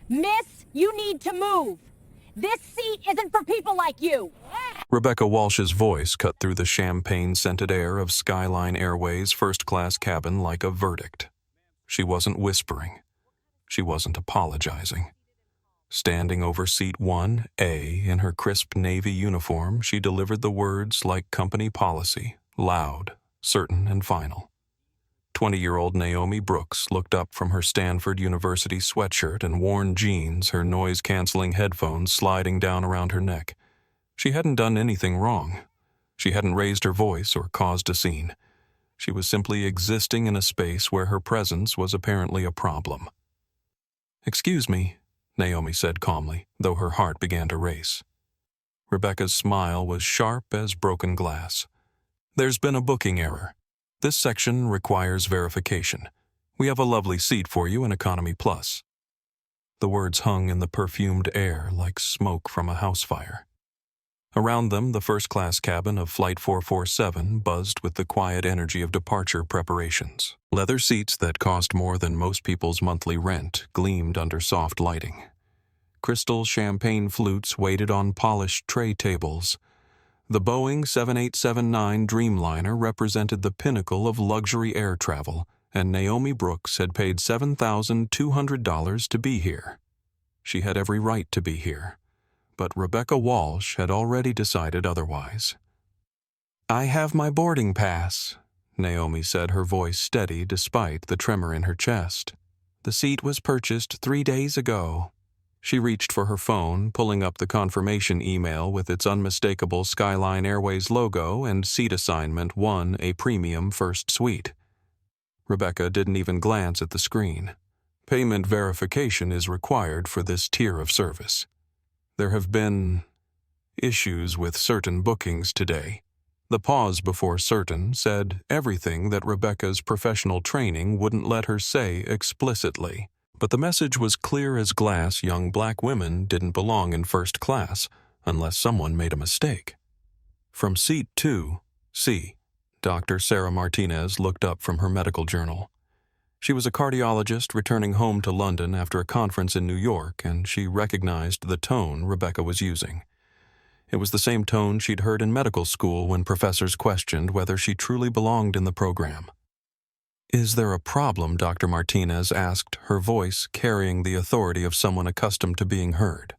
Miss, you need to move. This seat isn't for people like you. Rebecca Walsh's voice cut through the champagne-scented air of Skyline Airways' first-class cabin like a verdict. She wasn't whispering. She wasn't apologizing. Standing over seat 1A in her crisp navy uniform, she delivered the words like company policy, loud, certain, and final. 20-year-old Naomi Brooks looked up from her Stanford University sweatshirt and worn jeans, her noise-canceling headphones sliding down around her neck. She hadn't done anything wrong. She hadn't raised her voice or caused a scene. She was simply existing in a space where her presence was apparently a problem. "Excuse me," Naomi said calmly, though her heart began to race. Rebecca's smile was sharp as broken glass. "There's been a booking error. This section requires verification. We have a lovely seat for you in Economy Plus." The words hung in the perfumed air like smoke from a house fire. Around them, the first-class cabin of Flight 447 buzzed with the quiet energy of departure preparations. Leather seats that cost more than most people's monthly rent gleamed under soft lighting. Crystal champagne flutes waited on polished tray tables. The Boeing 7879 Dreamliner represented the pinnacle of luxury air travel, and Naomi Brooks had paid $7,200 to be here. She had every right to be here. But Rebecca Walsh had already decided otherwise. "I have my boarding pass," Naomi said, her voice steady despite the tremor in her chest. "The seat was purchased 3 days ago." She reached for her phone, pulling up the confirmation email with its unmistakable Skyline Airways logo and seat assignment 1, a premium first suite. Rebecca didn't even glance at the screen. Payment verification is required for this tier of service. There have been issues with certain bookings today. The pause before certain said everything that Rebecca's professional training wouldn't let her say explicitly. But the message was clear as glass. Young black women didn't belong in first class unless someone made a mistake. From seat 2C, Dr. Sarah Martinez looked up from her medical journal. She was a cardiologist returning home to London after a conference in New York, and she recognized the tone Rebecca was using. It was the same tone she'd heard in medical school when professors questioned whether she truly belonged in the program. "Is there a problem?" Dr. Martinez asked, her voice carrying the authority of someone accustomed to being heard.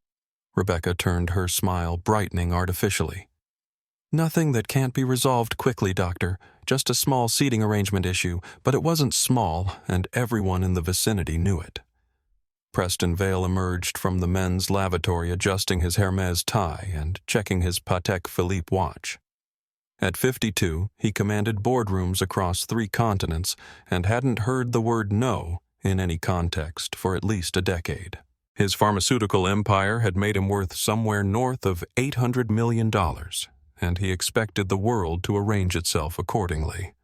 Rebecca turned, her smile brightening artificially. "Nothing that can't be resolved quickly, doctor. Just a small seating arrangement issue, but it wasn't small, and everyone in the vicinity knew it." Preston Vale emerged from the men's lavatory, adjusting his Hermes tie and checking his Patek Philippe watch. At 52, he commanded boardrooms across 3 continents and hadn't heard the word no in any context for at least a decade. His pharmaceutical empire had made him worth somewhere north of $800 million, and he expected the world to arrange itself accordingly.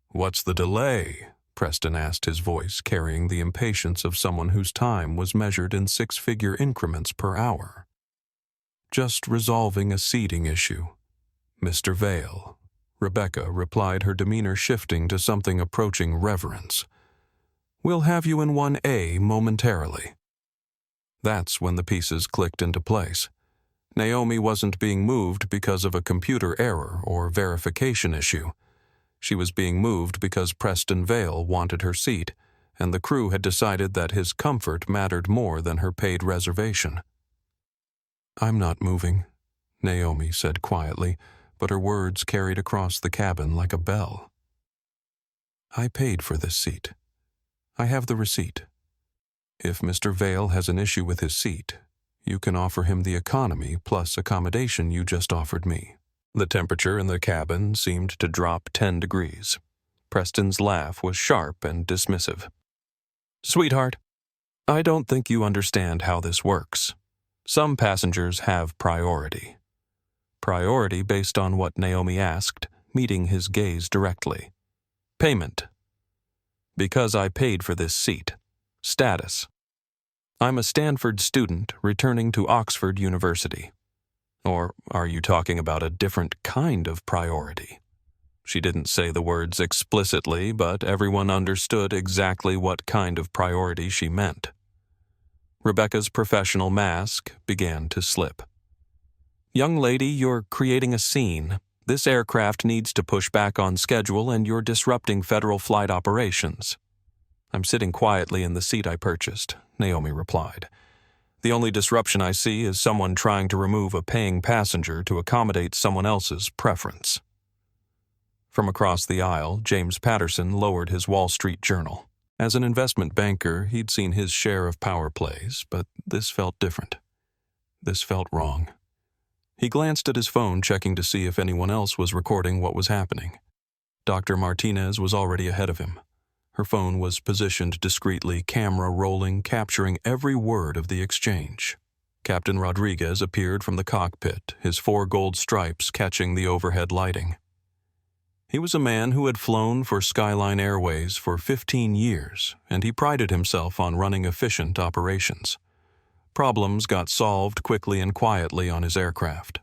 "What's the delay?" Preston asked, his voice carrying the impatience of someone whose time was measured in 6-figure increments per hour. "Just resolving a seating issue, Mr. Vale," Rebecca replied, her demeanor shifting to something approaching reverence. "We'll have you in 1A momentarily." That's when the pieces clicked into place. Naomi wasn't being moved because of a computer error or verification issue. She was being moved because Preston Vale wanted her seat, and the crew had decided that his comfort mattered more than her paid reservation. "I'm not moving," Naomi said quietly, but her words carried across the cabin like a bell. "I paid for this seat. I have the receipt. If Mr. Vale has an issue with his seat, you can offer him the economy plus accommodation you just offered me." The temperature in the cabin seemed to drop 10 degrees. Preston's laugh was sharp and dismissive. "Sweetheart, I don't think you understand how this works. Some passengers have priority." Priority based on what Naomi asked, meeting his gaze directly. "Payment. Because I paid for this seat. Status. I'm a Stanford student returning to Oxford University. Or are you talking about a different kind of priority?" She didn't say the words explicitly, but everyone understood exactly what kind of priority she meant. Rebecca's professional mask began to slip. "Young lady, you're creating a scene. This aircraft needs to push back on schedule and you're disrupting federal flight operations." "I'm sitting quietly in the seat I purchased," Naomi replied. "The only disruption I see is someone trying to remove a paying passenger to accommodate someone else's preference." From across the aisle, James Patterson lowered his Wall Street Journal. As an investment banker, he'd seen his share of power plays, but this felt different. This felt wrong. He glanced at his phone, checking to see if anyone else was recording what was happening. Dr. Martinez was already ahead of him. Her phone was positioned discreetly, camera rolling, capturing every word of the exchange. Captain Rodriguez appeared from the cockpit, his 4 gold stripes catching the overhead lighting. He was a man who had flown for Skyline Airways for 15 years, and he prided himself on running efficient operations. Problems got solved quickly and quietly on his aircraft.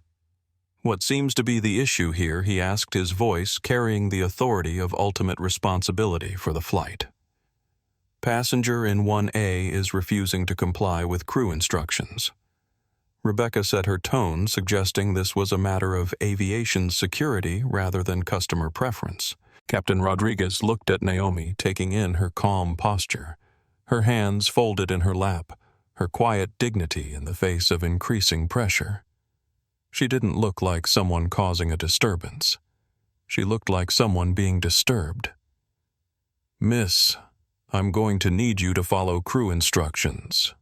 "What seems to be the issue here?" he asked, his voice carrying the authority of ultimate responsibility for the flight. "Passenger in 1A is refusing to comply with crew instructions." Rebecca set her tone, suggesting this was a matter of aviation security rather than customer preference. Captain Rodriguez looked at Naomi, taking in her calm posture, her hands folded in her lap, her quiet dignity in the face of increasing pressure. She didn't look like someone causing a disturbance. She looked like someone being disturbed. "Miss, I'm going to need you to follow crew instructions,"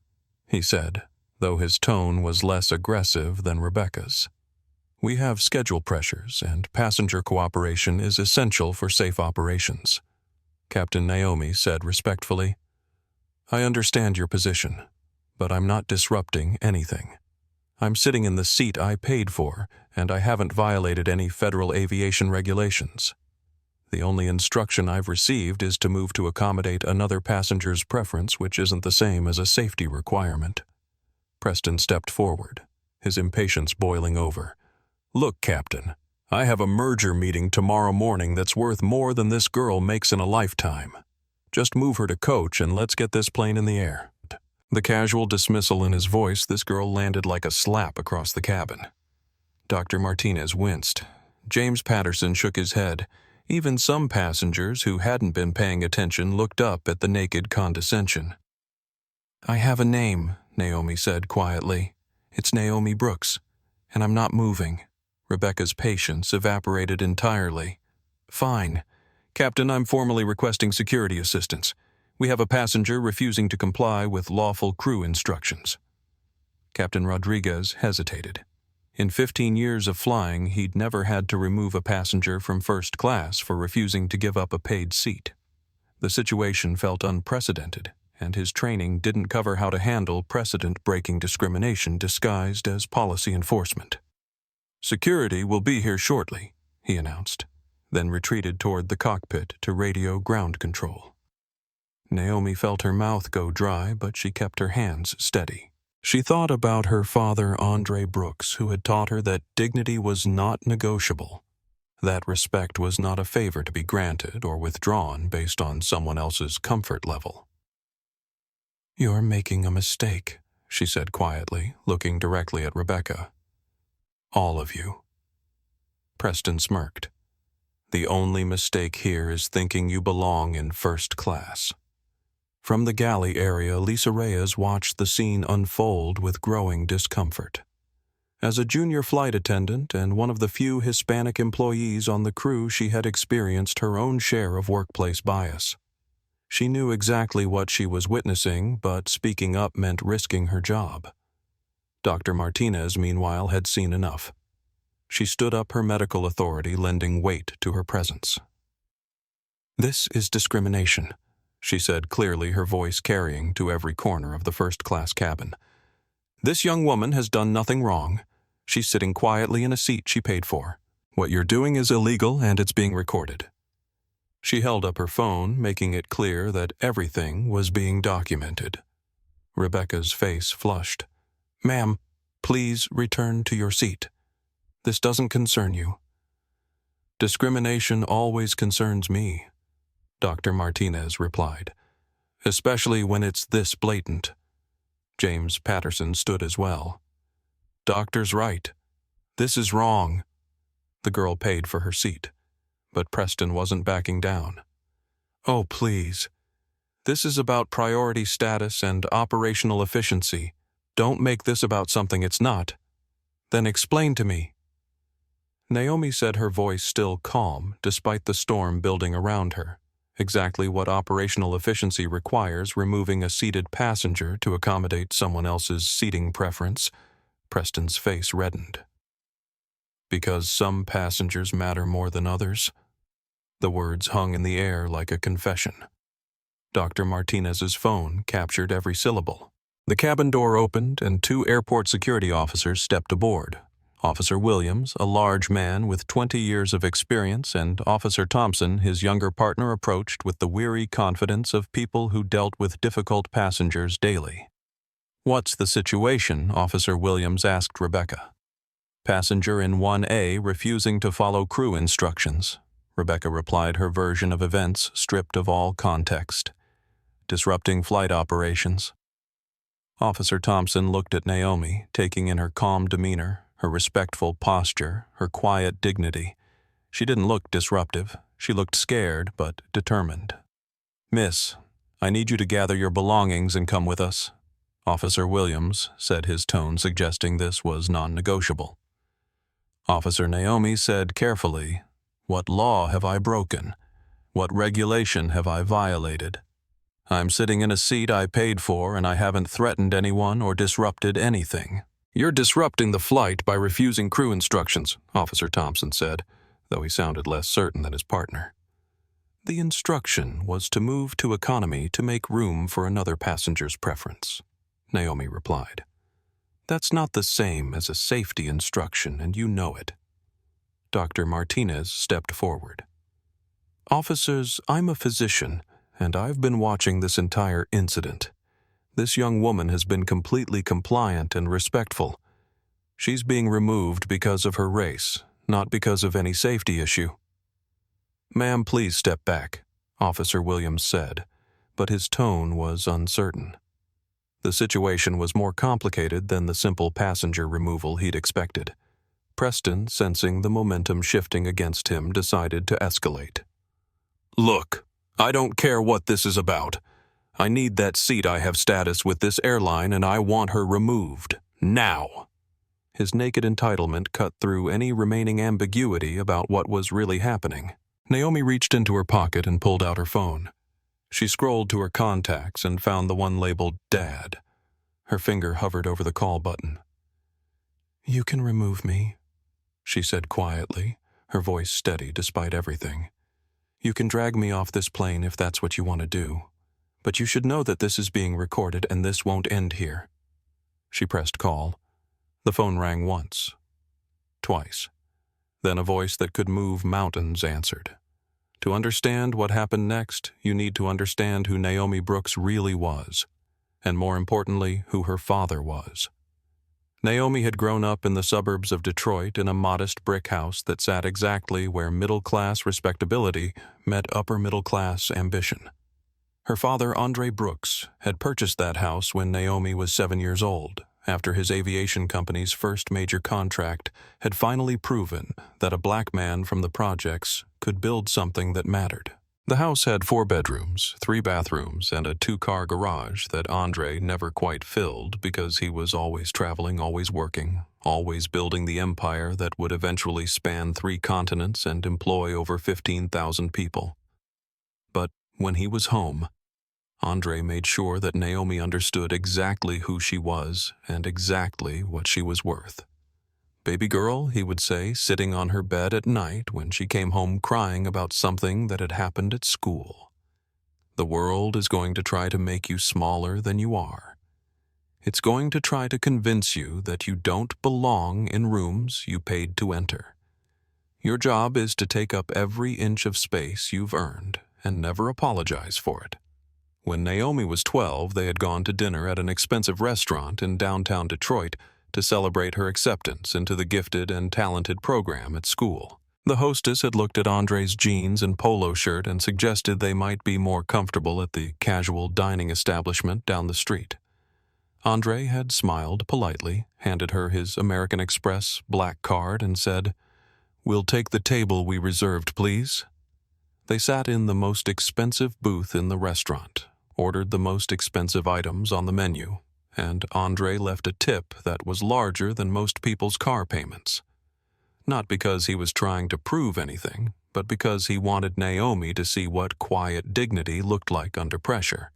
he said, though his tone was less aggressive than Rebecca's. "We have schedule pressures, and passenger cooperation is essential for safe operations." Captain Naomi said respectfully, "I understand your position, but I'm not disrupting anything. I'm sitting in the seat I paid for, and I haven't violated any federal aviation regulations. The only instruction I've received is to move to accommodate another passenger's preference, which isn't the same as a safety requirement." Preston stepped forward, his impatience boiling over. "Look, Captain, I have a merger meeting tomorrow morning that's worth more than this girl makes in a lifetime. Just move her to coach and let's get this plane in the air." The casual dismissal in his voice, this girl landed like a slap across the cabin. Dr. Martinez winced. James Patterson shook his head. Even some passengers who hadn't been paying attention looked up at the naked condescension. "I have a name," Naomi said quietly. "It's Naomi Brooks, and I'm not moving." Rebecca's patience evaporated entirely. "Fine. Captain, I'm formally requesting security assistance. We have a passenger refusing to comply with lawful crew instructions." Captain Rodriguez hesitated. In 15 years of flying, he'd never had to remove a passenger from first class for refusing to give up a paid seat. The situation felt unprecedented, and his training didn't cover how to handle precedent-breaking discrimination disguised as policy enforcement. "Security will be here shortly," he announced, then retreated toward the cockpit to radio ground control. Naomi felt her mouth go dry, but she kept her hands steady. She thought about her father, Andre Brooks, who had taught her that dignity was not negotiable, that respect was not a favor to be granted or withdrawn based on someone else's comfort level. "You're making a mistake," she said quietly, looking directly at Rebecca. "All of you." Preston smirked. "The only mistake here is thinking you belong in first class." From the galley area, Lisa Reyes watched the scene unfold with growing discomfort. As a junior flight attendant and one of the few Hispanic employees on the crew, she had experienced her own share of workplace bias. She knew exactly what she was witnessing, but speaking up meant risking her job. Dr. Martinez, meanwhile, had seen enough. She stood up, her medical authority lending weight to her presence. "This is discrimination," she said clearly, her voice carrying to every corner of the first-class cabin. "This young woman has done nothing wrong. She's sitting quietly in a seat she paid for. What you're doing is illegal and it's being recorded." She held up her phone, making it clear that everything was being documented. Rebecca's face flushed. "Ma'am, please return to your seat. This doesn't concern you." "Discrimination always concerns me," Dr. Martinez replied, "especially when it's this blatant. James Patterson stood as well. "Doctor's right. This is wrong." The girl paid for her seat, but Preston wasn't backing down. "Oh, please. This is about priority status and operational efficiency. Don't make this about something it's not. Then explain to me." Naomi said, her voice still calm despite the storm building around her, exactly what operational efficiency requires, removing a seated passenger to accommodate someone else's seating preference. Preston's face reddened. "Because some passengers matter more than others?" The words hung in the air like a confession. Dr. Martinez's phone captured every syllable. The cabin door opened and 2 airport security officers stepped aboard. Officer Williams, a large man with 20 years of experience, and Officer Thompson, his younger partner, approached with the weary confidence of people who dealt with difficult passengers daily. "What's the situation?" Officer Williams asked Rebecca. "Passenger in 1A refusing to follow crew instructions." Rebecca replied, her version of events stripped of all context. "Disrupting flight operations." Officer Thompson looked at Naomi, taking in her calm demeanor, her respectful posture, her quiet dignity. She didn't look disruptive. She looked scared but determined. "Miss, I need you to gather your belongings and come with us," Officer Williams said, his tone suggesting this was non-negotiable. Officer Naomi said carefully, "What law have I broken? What regulation have I violated? I'm sitting in a seat I paid for, and I haven't threatened anyone or disrupted anything." "You're disrupting the flight by refusing crew instructions," Officer Thompson said, though he sounded less certain than his partner. "The instruction was to move to economy to make room for another passenger's preference," Naomi replied. "That's not the same as a safety instruction, and you know it." Dr. Martinez stepped forward. "Officers, I'm a physician, and I've been watching this entire incident. This young woman has been completely compliant and respectful. She's being removed because of her race, not because of any safety issue." "Ma'am, please step back," Officer Williams said, but his tone was uncertain. The situation was more complicated than the simple passenger removal he'd expected. Preston, sensing the momentum shifting against him, decided to escalate. "Look, I don't care what this is about. I need that seat. I have status with this airline, and I want her removed. Now." His naked entitlement cut through any remaining ambiguity about what was really happening. Naomi reached into her pocket and pulled out her phone. She scrolled to her contacts and found the one labeled Dad. Her finger hovered over the call button. "You can remove me," she said quietly, her voice steady despite everything. "You can drag me off this plane if that's what you want to do. But you should know that this is being recorded and this won't end here." She pressed call. The phone rang once, twice. Then a voice that could move mountains answered. To understand what happened next, you need to understand who Naomi Brooks really was, and more importantly, who her father was. Naomi had grown up in the suburbs of Detroit in a modest brick house that sat exactly where middle-class respectability met upper-middle-class ambition. Her father, Andre Brooks, had purchased that house when Naomi was 7 years old, after his aviation company's first major contract had finally proven that a black man from the projects could build something that mattered. The house had 4 bedrooms, 3 bathrooms, and a 2-car garage that Andre never quite filled because he was always traveling, always working, always building the empire that would eventually span 3 continents and employ over 15,000 people. But when he was home, Andre made sure that Naomi understood exactly who she was and exactly what she was worth. "Baby girl," he would say, sitting on her bed at night when she came home crying about something that had happened at school. "The world is going to try to make you smaller than you are. It's going to try to convince you that you don't belong in rooms you paid to enter. Your job is to take up every inch of space you've earned and never apologize for it." When Naomi was 12, they had gone to dinner at an expensive restaurant in downtown Detroit to celebrate her acceptance into the gifted and talented program at school. The hostess had looked at Andre's jeans and polo shirt and suggested they might be more comfortable at the casual dining establishment down the street. Andre had smiled politely, handed her his American Express black card, and said, "We'll take the table we reserved, please." They sat in the most expensive booth in the restaurant, ordered the most expensive items on the menu, and Andre left a tip that was larger than most people's car payments. Not because he was trying to prove anything, but because he wanted Naomi to see what quiet dignity looked like under pressure.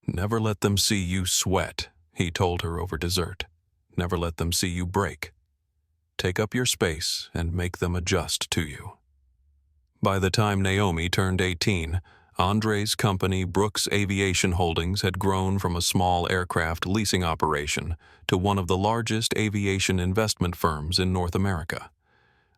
"Never let them see you sweat," he told her over dessert. "Never let them see you break. Take up your space and make them adjust to you." By the time Naomi turned 18, Andre's company Brooks Aviation Holdings had grown from a small aircraft leasing operation to one of the largest aviation investment firms in North America.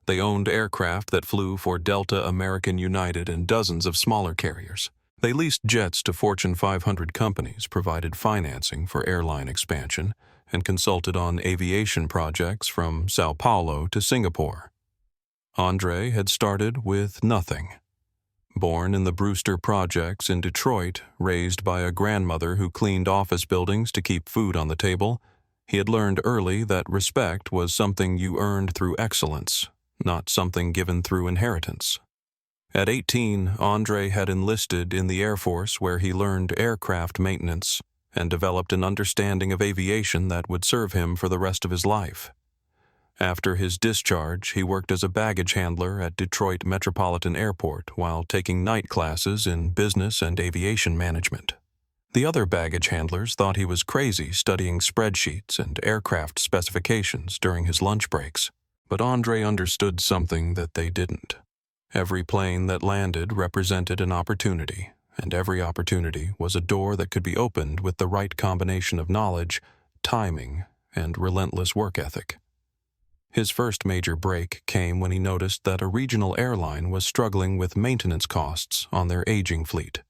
They owned aircraft that flew for Delta, American United, and dozens of smaller carriers. They leased jets to Fortune 500 companies, provided financing for airline expansion, and consulted on aviation projects from Sao Paulo to Singapore. Andre had started with nothing. Born in the Brewster Projects in Detroit, raised by a grandmother who cleaned office buildings to keep food on the table, he had learned early that respect was something you earned through excellence, not something given through inheritance. At 18, Andre had enlisted in the Air Force, where he learned aircraft maintenance and developed an understanding of aviation that would serve him for the rest of his life. After his discharge, he worked as a baggage handler at Detroit Metropolitan Airport while taking night classes in business and aviation management. The other baggage handlers thought he was crazy studying spreadsheets and aircraft specifications during his lunch breaks, but Andre understood something that they didn't. Every plane that landed represented an opportunity, and every opportunity was a door that could be opened with the right combination of knowledge, timing, and relentless work ethic. His first major break came when he noticed that a regional airline was struggling with maintenance costs on their aging fleet.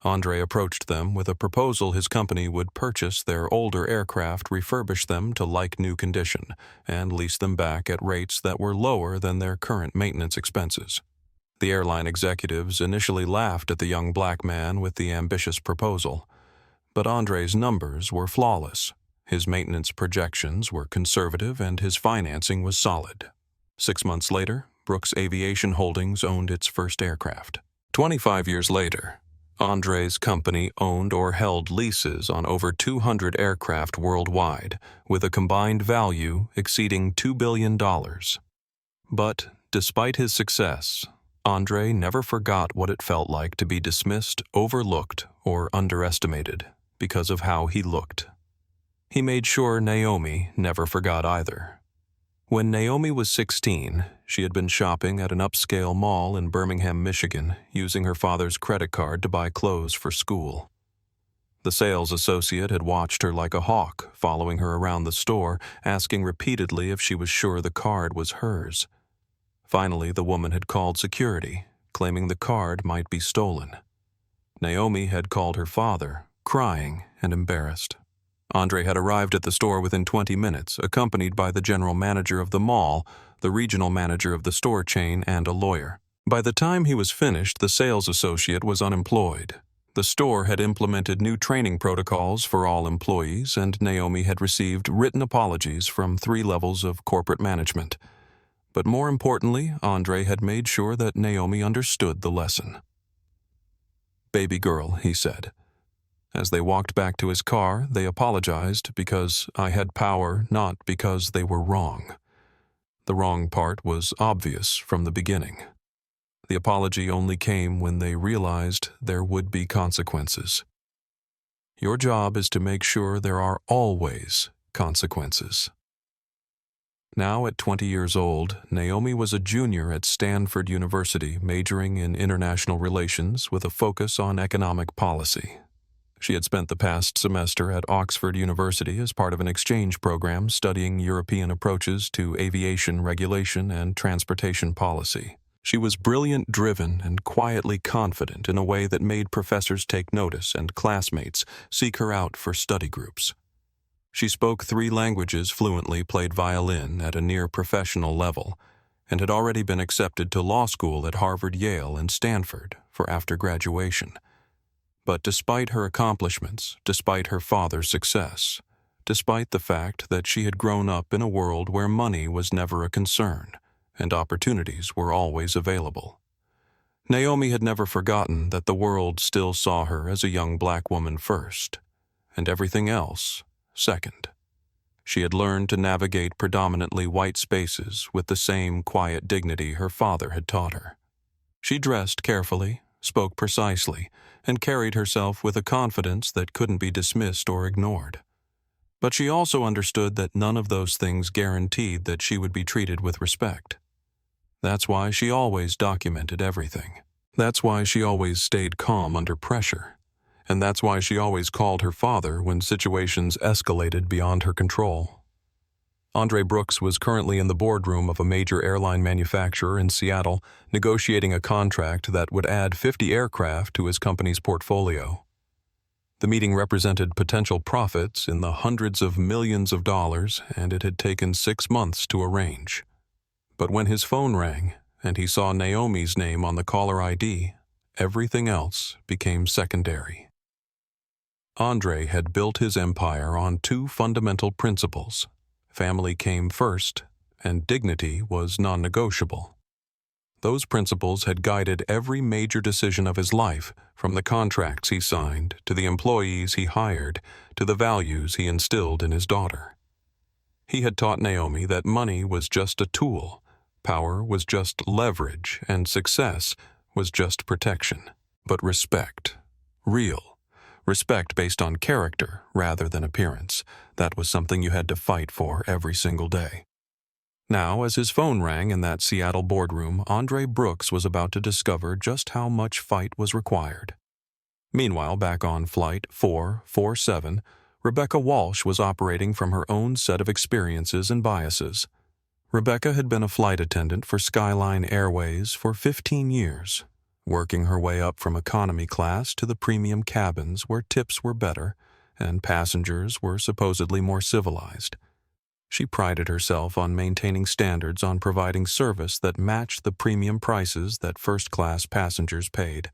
Andre approached them with a proposal his company would purchase their older aircraft, refurbish them to like-new condition, and lease them back at rates that were lower than their current maintenance expenses. The airline executives initially laughed at the young black man with the ambitious proposal, but Andre's numbers were flawless. His maintenance projections were conservative and his financing was solid. 6 months later, Brooks Aviation Holdings owned its first aircraft. 25 years later, Andre's company owned or held leases on over 200 aircraft worldwide, with a combined value exceeding $2 billion. But despite his success, Andre never forgot what it felt like to be dismissed, overlooked, or underestimated because of how he looked. He made sure Naomi never forgot either. When Naomi was 16, she had been shopping at an upscale mall in Birmingham, Michigan, using her father's credit card to buy clothes for school. The sales associate had watched her like a hawk, following her around the store, asking repeatedly if she was sure the card was hers. Finally, the woman had called security, claiming the card might be stolen. Naomi had called her father, crying and embarrassed. Andre had arrived at the store within 20 minutes, accompanied by the general manager of the mall, the regional manager of the store chain, and a lawyer. By the time he was finished, the sales associate was unemployed. The store had implemented new training protocols for all employees, and Naomi had received written apologies from 3 levels of corporate management. But more importantly, Andre had made sure that Naomi understood the lesson. "Baby girl," he said. As they walked back to his car, they apologized because I had power, not because they were wrong. The wrong part was obvious from the beginning. The apology only came when they realized there would be consequences. Your job is to make sure there are always consequences. Now at 20 years old, Naomi was a junior at Stanford University, majoring in international relations with a focus on economic policy. She had spent the past semester at Oxford University as part of an exchange program studying European approaches to aviation regulation and transportation policy. She was brilliant, driven, and quietly confident in a way that made professors take notice and classmates seek her out for study groups. She spoke 3 languages fluently, played violin at a near-professional level, and had already been accepted to law school at Harvard, Yale, and Stanford for after graduation. But despite her accomplishments, despite her father's success, despite the fact that she had grown up in a world where money was never a concern and opportunities were always available, Naomi had never forgotten that the world still saw her as a young black woman first, and everything else second. She had learned to navigate predominantly white spaces with the same quiet dignity her father had taught her. She dressed carefully, spoke precisely, and carried herself with a confidence that couldn't be dismissed or ignored. But she also understood that none of those things guaranteed that she would be treated with respect. That's why she always documented everything. That's why she always stayed calm under pressure. And that's why she always called her father when situations escalated beyond her control. Andre Brooks was currently in the boardroom of a major airline manufacturer in Seattle, negotiating a contract that would add 50 aircraft to his company's portfolio. The meeting represented potential profits in the hundreds of millions of dollars, and it had taken 6 months to arrange. But when his phone rang and he saw Naomi's name on the caller ID, everything else became secondary. Andre had built his empire on 2 fundamental principles. Family came first, and dignity was non-negotiable. Those principles had guided every major decision of his life, from the contracts he signed, to the employees he hired, to the values he instilled in his daughter. He had taught Naomi that money was just a tool, power was just leverage, and success was just protection. But respect, real respect based on character rather than appearance, that was something you had to fight for every single day. Now, as his phone rang in that Seattle boardroom, Andre Brooks was about to discover just how much fight was required. Meanwhile, back on Flight 447, Rebecca Walsh was operating from her own set of experiences and biases. Rebecca had been a flight attendant for Skyline Airways for 15 years, working her way up from economy class to the premium cabins where tips were better and passengers were supposedly more civilized. She prided herself on maintaining standards on providing service that matched the premium prices that first-class passengers paid.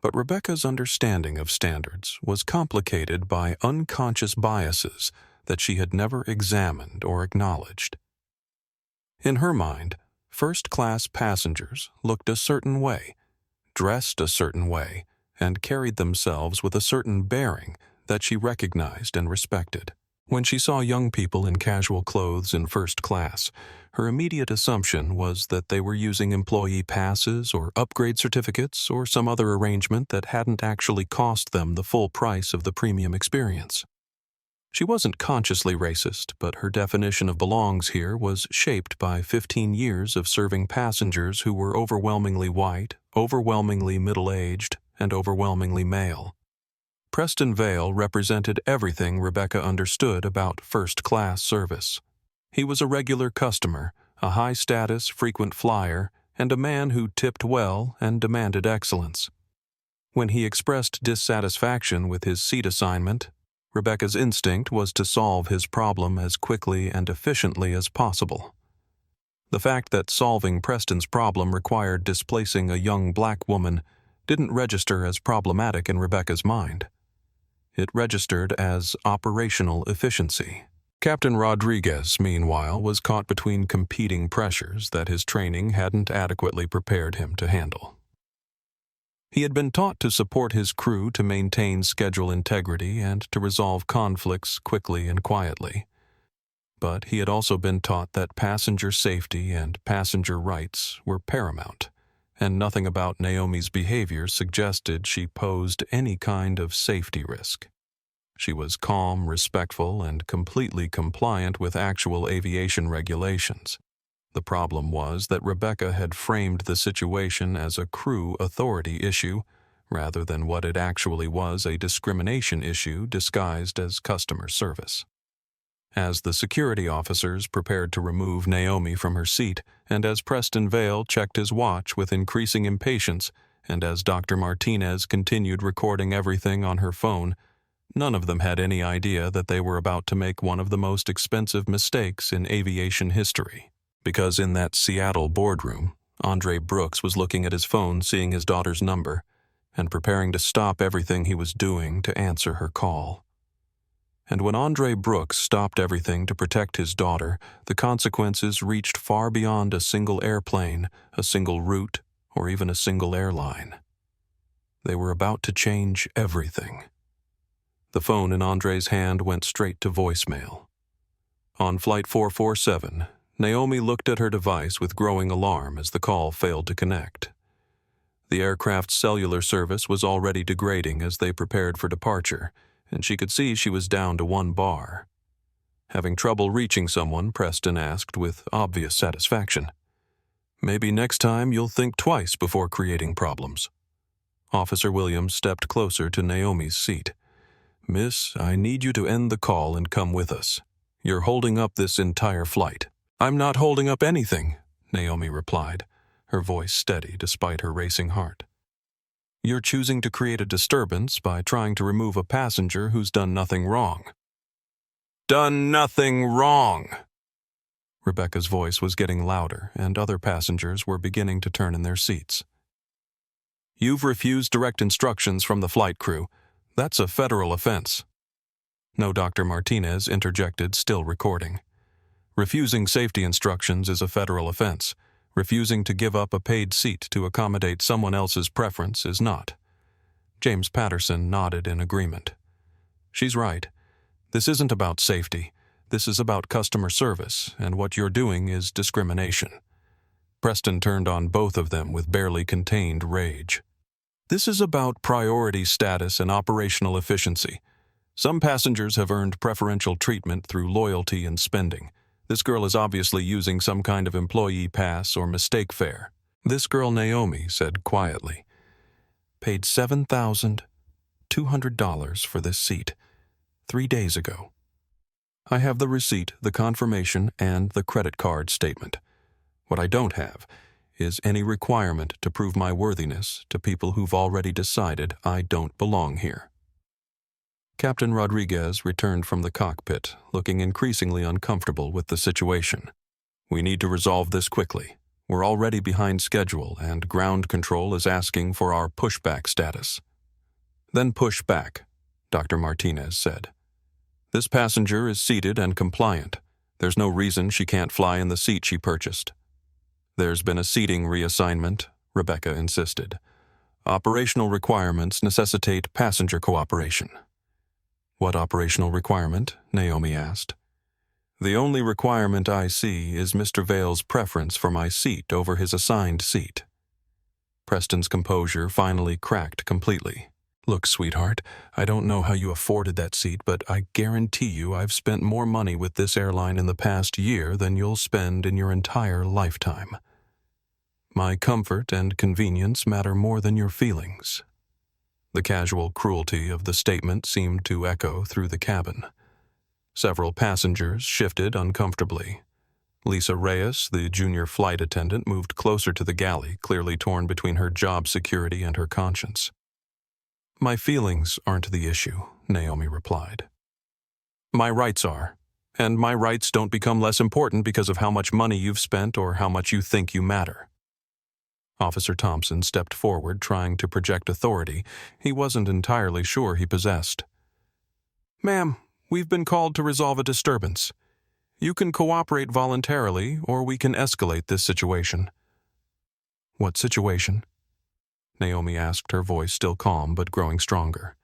But Rebecca's understanding of standards was complicated by unconscious biases that she had never examined or acknowledged. In her mind, first-class passengers looked a certain way, dressed a certain way, and carried themselves with a certain bearing that she recognized and respected. When she saw young people in casual clothes in first class, her immediate assumption was that they were using employee passes or upgrade certificates or some other arrangement that hadn't actually cost them the full price of the premium experience. She wasn't consciously racist, but her definition of belongs here was shaped by 15 years of serving passengers who were overwhelmingly white, overwhelmingly middle-aged, and overwhelmingly male. Preston Vale represented everything Rebecca understood about first-class service. He was a regular customer, a high-status frequent flyer, and a man who tipped well and demanded excellence. When he expressed dissatisfaction with his seat assignment, Rebecca's instinct was to solve his problem as quickly and efficiently as possible. The fact that solving Preston's problem required displacing a young black woman didn't register as problematic in Rebecca's mind. It registered as operational efficiency. Captain Rodriguez, meanwhile, was caught between competing pressures that his training hadn't adequately prepared him to handle. He had been taught to support his crew to maintain schedule integrity and to resolve conflicts quickly and quietly. But he had also been taught that passenger safety and passenger rights were paramount, and nothing about Naomi's behavior suggested she posed any kind of safety risk. She was calm, respectful, and completely compliant with actual aviation regulations. The problem was that Rebecca had framed the situation as a crew authority issue, rather than what it actually was, a discrimination issue disguised as customer service. As the security officers prepared to remove Naomi from her seat, and as Preston Vale checked his watch with increasing impatience, and as Dr. Martinez continued recording everything on her phone, none of them had any idea that they were about to make one of the most expensive mistakes in aviation history. Because in that Seattle boardroom, Andre Brooks was looking at his phone, seeing his daughter's number, and preparing to stop everything he was doing to answer her call. And when Andre Brooks stopped everything to protect his daughter, the consequences reached far beyond a single airplane, a single route, or even a single airline. They were about to change everything. The phone in Andre's hand went straight to voicemail. On Flight 447, Naomi looked at her device with growing alarm as the call failed to connect. The aircraft's cellular service was already degrading as they prepared for departure, and she could see she was down to 1 bar. Having trouble reaching someone, Preston asked with obvious satisfaction, "Maybe next time you'll think twice before creating problems." Officer Williams stepped closer to Naomi's seat. "Miss, I need you to end the call and come with us. You're holding up this entire flight." "I'm not holding up anything," Naomi replied, her voice steady despite her racing heart. "You're choosing to create a disturbance by trying to remove a passenger who's done nothing wrong." "Done nothing wrong!" Rebecca's voice was getting louder, and other passengers were beginning to turn in their seats. "You've refused direct instructions from the flight crew. That's a federal offense." No, Dr. Martinez interjected, still recording. "Refusing safety instructions is a federal offense. Refusing to give up a paid seat to accommodate someone else's preference is not." James Patterson nodded in agreement. "She's right. This isn't about safety. This is about customer service, and what you're doing is discrimination." Preston turned on both of them with barely contained rage. "This is about priority status and operational efficiency. Some passengers have earned preferential treatment through loyalty and spending. This girl is obviously using some kind of employee pass or mistake fare." This girl, Naomi, said quietly, "paid $7,200 for this seat 3 days ago. I have the receipt, the confirmation, and the credit card statement. What I don't have is any requirement to prove my worthiness to people who've already decided I don't belong here." Captain Rodriguez returned from the cockpit, looking increasingly uncomfortable with the situation. "We need to resolve this quickly. We're already behind schedule, and ground control is asking for our pushback status." "Then push back," Dr. Martinez said. "This passenger is seated and compliant. There's no reason she can't fly in the seat she purchased." "There's been a seating reassignment," Rebecca insisted. "Operational requirements necessitate passenger cooperation." "What operational requirement?" Naomi asked. "The only requirement I see is Mr. Vale's preference for my seat over his assigned seat." Preston's composure finally cracked completely. "Look, sweetheart, I don't know how you afforded that seat, but I guarantee you I've spent more money with this airline in the past year than you'll spend in your entire lifetime. My comfort and convenience matter more than your feelings." The casual cruelty of the statement seemed to echo through the cabin. Several passengers shifted uncomfortably. Lisa Reyes, the junior flight attendant, moved closer to the galley, clearly torn between her job security and her conscience. "My feelings aren't the issue," Naomi replied. "My rights are, and my rights don't become less important because of how much money you've spent or how much you think you matter." Officer Thompson stepped forward, trying to project authority he wasn't entirely sure he possessed. "Ma'am, we've been called to resolve a disturbance. You can cooperate voluntarily, or we can escalate this situation." "What situation?" Naomi asked, her voice still calm but growing stronger.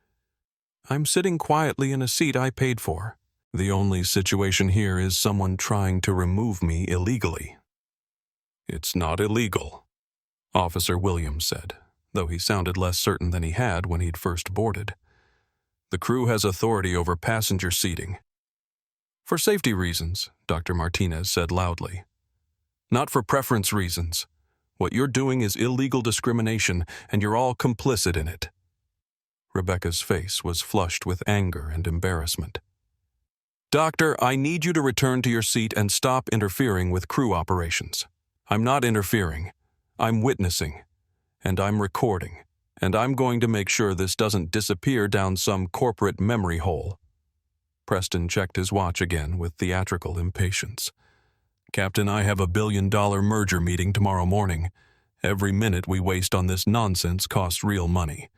"I'm sitting quietly in a seat I paid for. The only situation here is someone trying to remove me illegally." "It's not illegal," Officer Williams said, though he sounded less certain than he had when he'd first boarded. "The crew has authority over passenger seating." "For safety reasons," Dr. Martinez said loudly. "Not for preference reasons. What you're doing is illegal discrimination, and you're all complicit in it." Rebecca's face was flushed with anger and embarrassment. "Doctor, I need you to return to your seat and stop interfering with crew operations. I'm not interfering. I'm witnessing, and I'm recording, and I'm going to make sure this doesn't disappear down some corporate memory hole." Preston checked his watch again with theatrical impatience. "Captain, I have a $1 billion merger meeting tomorrow morning. Every minute we waste on this nonsense costs real money.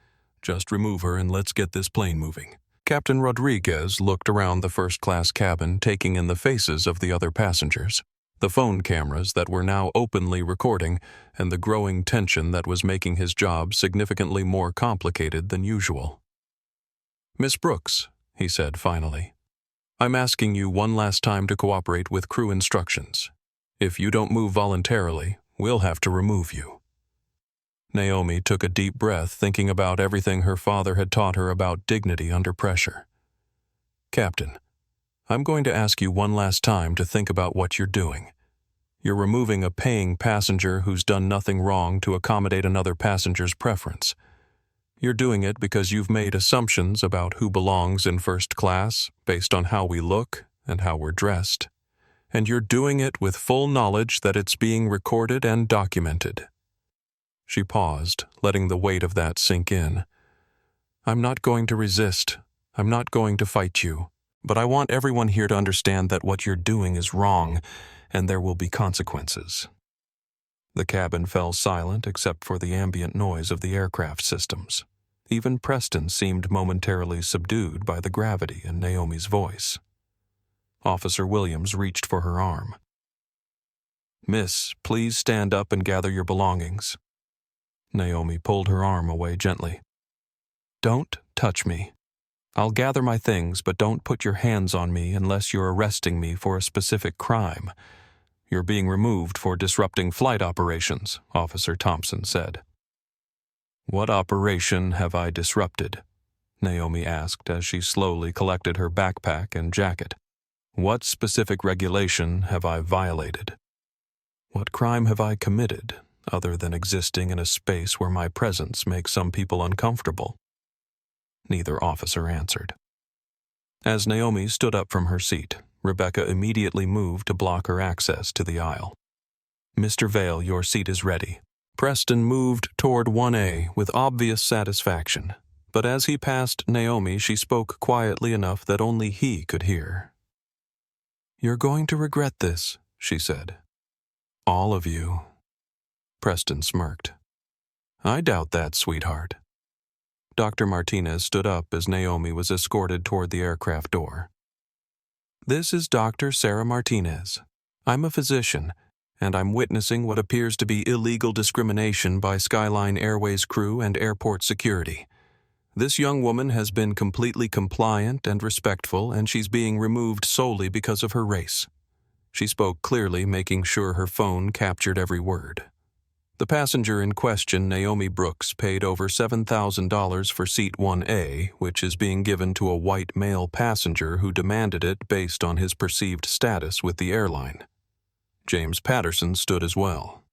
Just remove her and let's get this plane moving." Captain Rodriguez looked around the first-class cabin, taking in the faces of the other passengers, the phone cameras that were now openly recording, and the growing tension that was making his job significantly more complicated than usual. "Miss Brooks," he said finally, "I'm asking you one last time to cooperate with crew instructions. If you don't move voluntarily, we'll have to remove you." Naomi took a deep breath, thinking about everything her father had taught her about dignity under pressure. "Captain, I'm going to ask you one last time to think about what you're doing. You're removing a paying passenger who's done nothing wrong to accommodate another passenger's preference. You're doing it because you've made assumptions about who belongs in first class based on how we look and how we're dressed. And you're doing it with full knowledge that it's being recorded and documented." She paused, letting the weight of that sink in. "I'm not going to resist. I'm not going to fight you. But I want everyone here to understand that what you're doing is wrong, and there will be consequences." The cabin fell silent except for the ambient noise of the aircraft systems. Even Preston seemed momentarily subdued by the gravity in Naomi's voice. Officer Williams reached for her arm. "Miss, please stand up and gather your belongings." Naomi pulled her arm away gently. "Don't touch me. I'll gather my things, but don't put your hands on me unless you're arresting me for a specific crime. You're being removed for disrupting flight operations," Officer Thompson said. "What operation have I disrupted?" Naomi asked as she slowly collected her backpack and jacket. "What specific regulation have I violated? What crime have I committed, other than existing in a space where my presence makes some people uncomfortable?" Neither officer answered. As Naomi stood up from her seat, Rebecca immediately moved to block her access to the aisle. "Mr. Vale, your seat is ready." Preston moved toward 1A with obvious satisfaction, but as he passed Naomi, she spoke quietly enough that only he could hear. "You're going to regret this," she said. "All of you." Preston smirked. "I doubt that, sweetheart." Dr. Martinez stood up as Naomi was escorted toward the aircraft door. "This is Dr. Sarah Martinez. I'm a physician, and I'm witnessing what appears to be illegal discrimination by Skyline Airways crew and airport security. This young woman has been completely compliant and respectful, and she's being removed solely because of her race." She spoke clearly, making sure her phone captured every word. The passenger in question, Naomi Brooks, paid over $7,000 for seat 1A, which is being given to a white male passenger who demanded it based on his perceived status with the airline. James Patterson stood as well.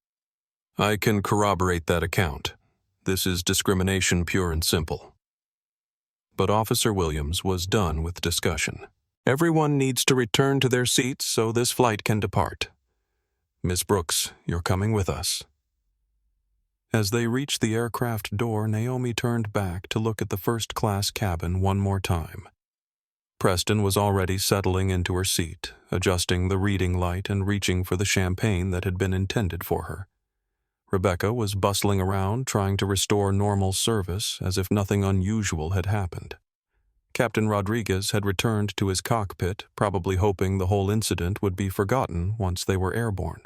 "I can corroborate that account. This is discrimination pure and simple." But Officer Williams was done with discussion. "Everyone needs to return to their seats so this flight can depart. Miss Brooks, you're coming with us." As they reached the aircraft door, Naomi turned back to look at the first-class cabin one more time. Preston was already settling into her seat, adjusting the reading light and reaching for the champagne that had been intended for her. Rebecca was bustling around, trying to restore normal service as if nothing unusual had happened. Captain Rodriguez had returned to his cockpit, probably hoping the whole incident would be forgotten once they were airborne.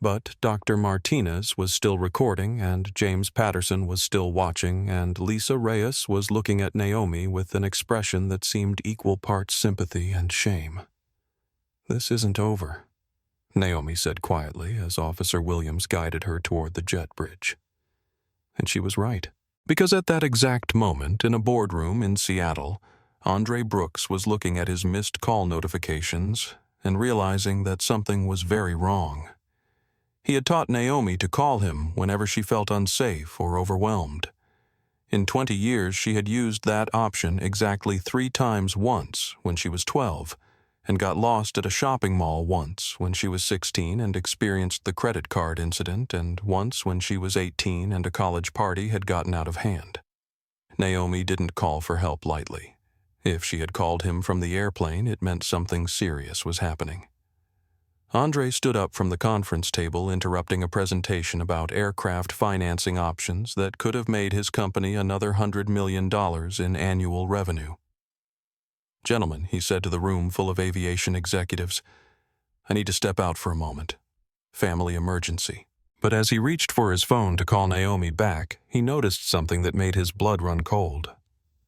But Dr. Martinez was still recording, and James Patterson was still watching, and Lisa Reyes was looking at Naomi with an expression that seemed equal parts sympathy and shame. "This isn't over," Naomi said quietly as Officer Williams guided her toward the jet bridge. And she was right, because at that exact moment in a boardroom in Seattle, Andre Brooks was looking at his missed call notifications and realizing that something was very wrong. He had taught Naomi to call him whenever she felt unsafe or overwhelmed. In 20 years, she had used that option exactly 3 times, once when she was 12, and got lost at a shopping mall once when she was 16 and experienced the credit card incident, and once when she was 18 and a college party had gotten out of hand. Naomi didn't call for help lightly. If she had called him from the airplane, it meant something serious was happening. Andre stood up from the conference table, interrupting a presentation about aircraft financing options that could have made his company another $100 million in annual revenue. "Gentlemen," he said to the room full of aviation executives, "I need to step out for a moment. Family emergency." But as he reached for his phone to call Naomi back, he noticed something that made his blood run cold.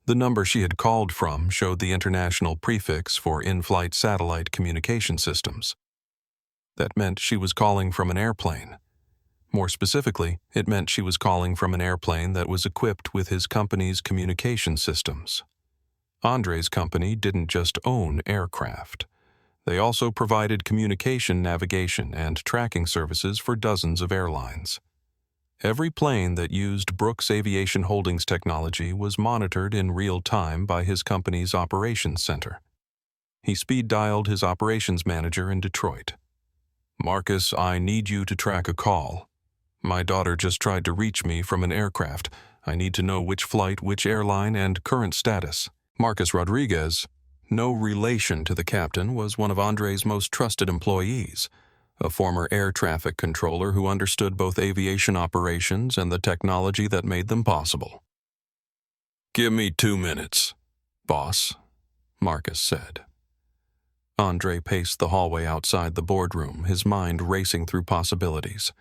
The number she had called from showed the international prefix for in-flight satellite communication systems. That meant she was calling from an airplane. More specifically, it meant she was calling from an airplane that was equipped with his company's communication systems. Andre's company didn't just own aircraft. They also provided communication, navigation, and tracking services for dozens of airlines. Every plane that used Brooks Aviation Holdings technology was monitored in real time by his company's operations center. He speed-dialed his operations manager in Detroit. "Marcus, I need you to track a call. My daughter just tried to reach me from an aircraft. I need to know which flight, which airline, and current status." Marcus Rodriguez, no relation to the captain, was one of Andre's most trusted employees, a former air traffic controller who understood both aviation operations and the technology that made them possible. "Give me 2 minutes, boss," Marcus said. Andre paced the hallway outside the boardroom, his mind racing through possibilities.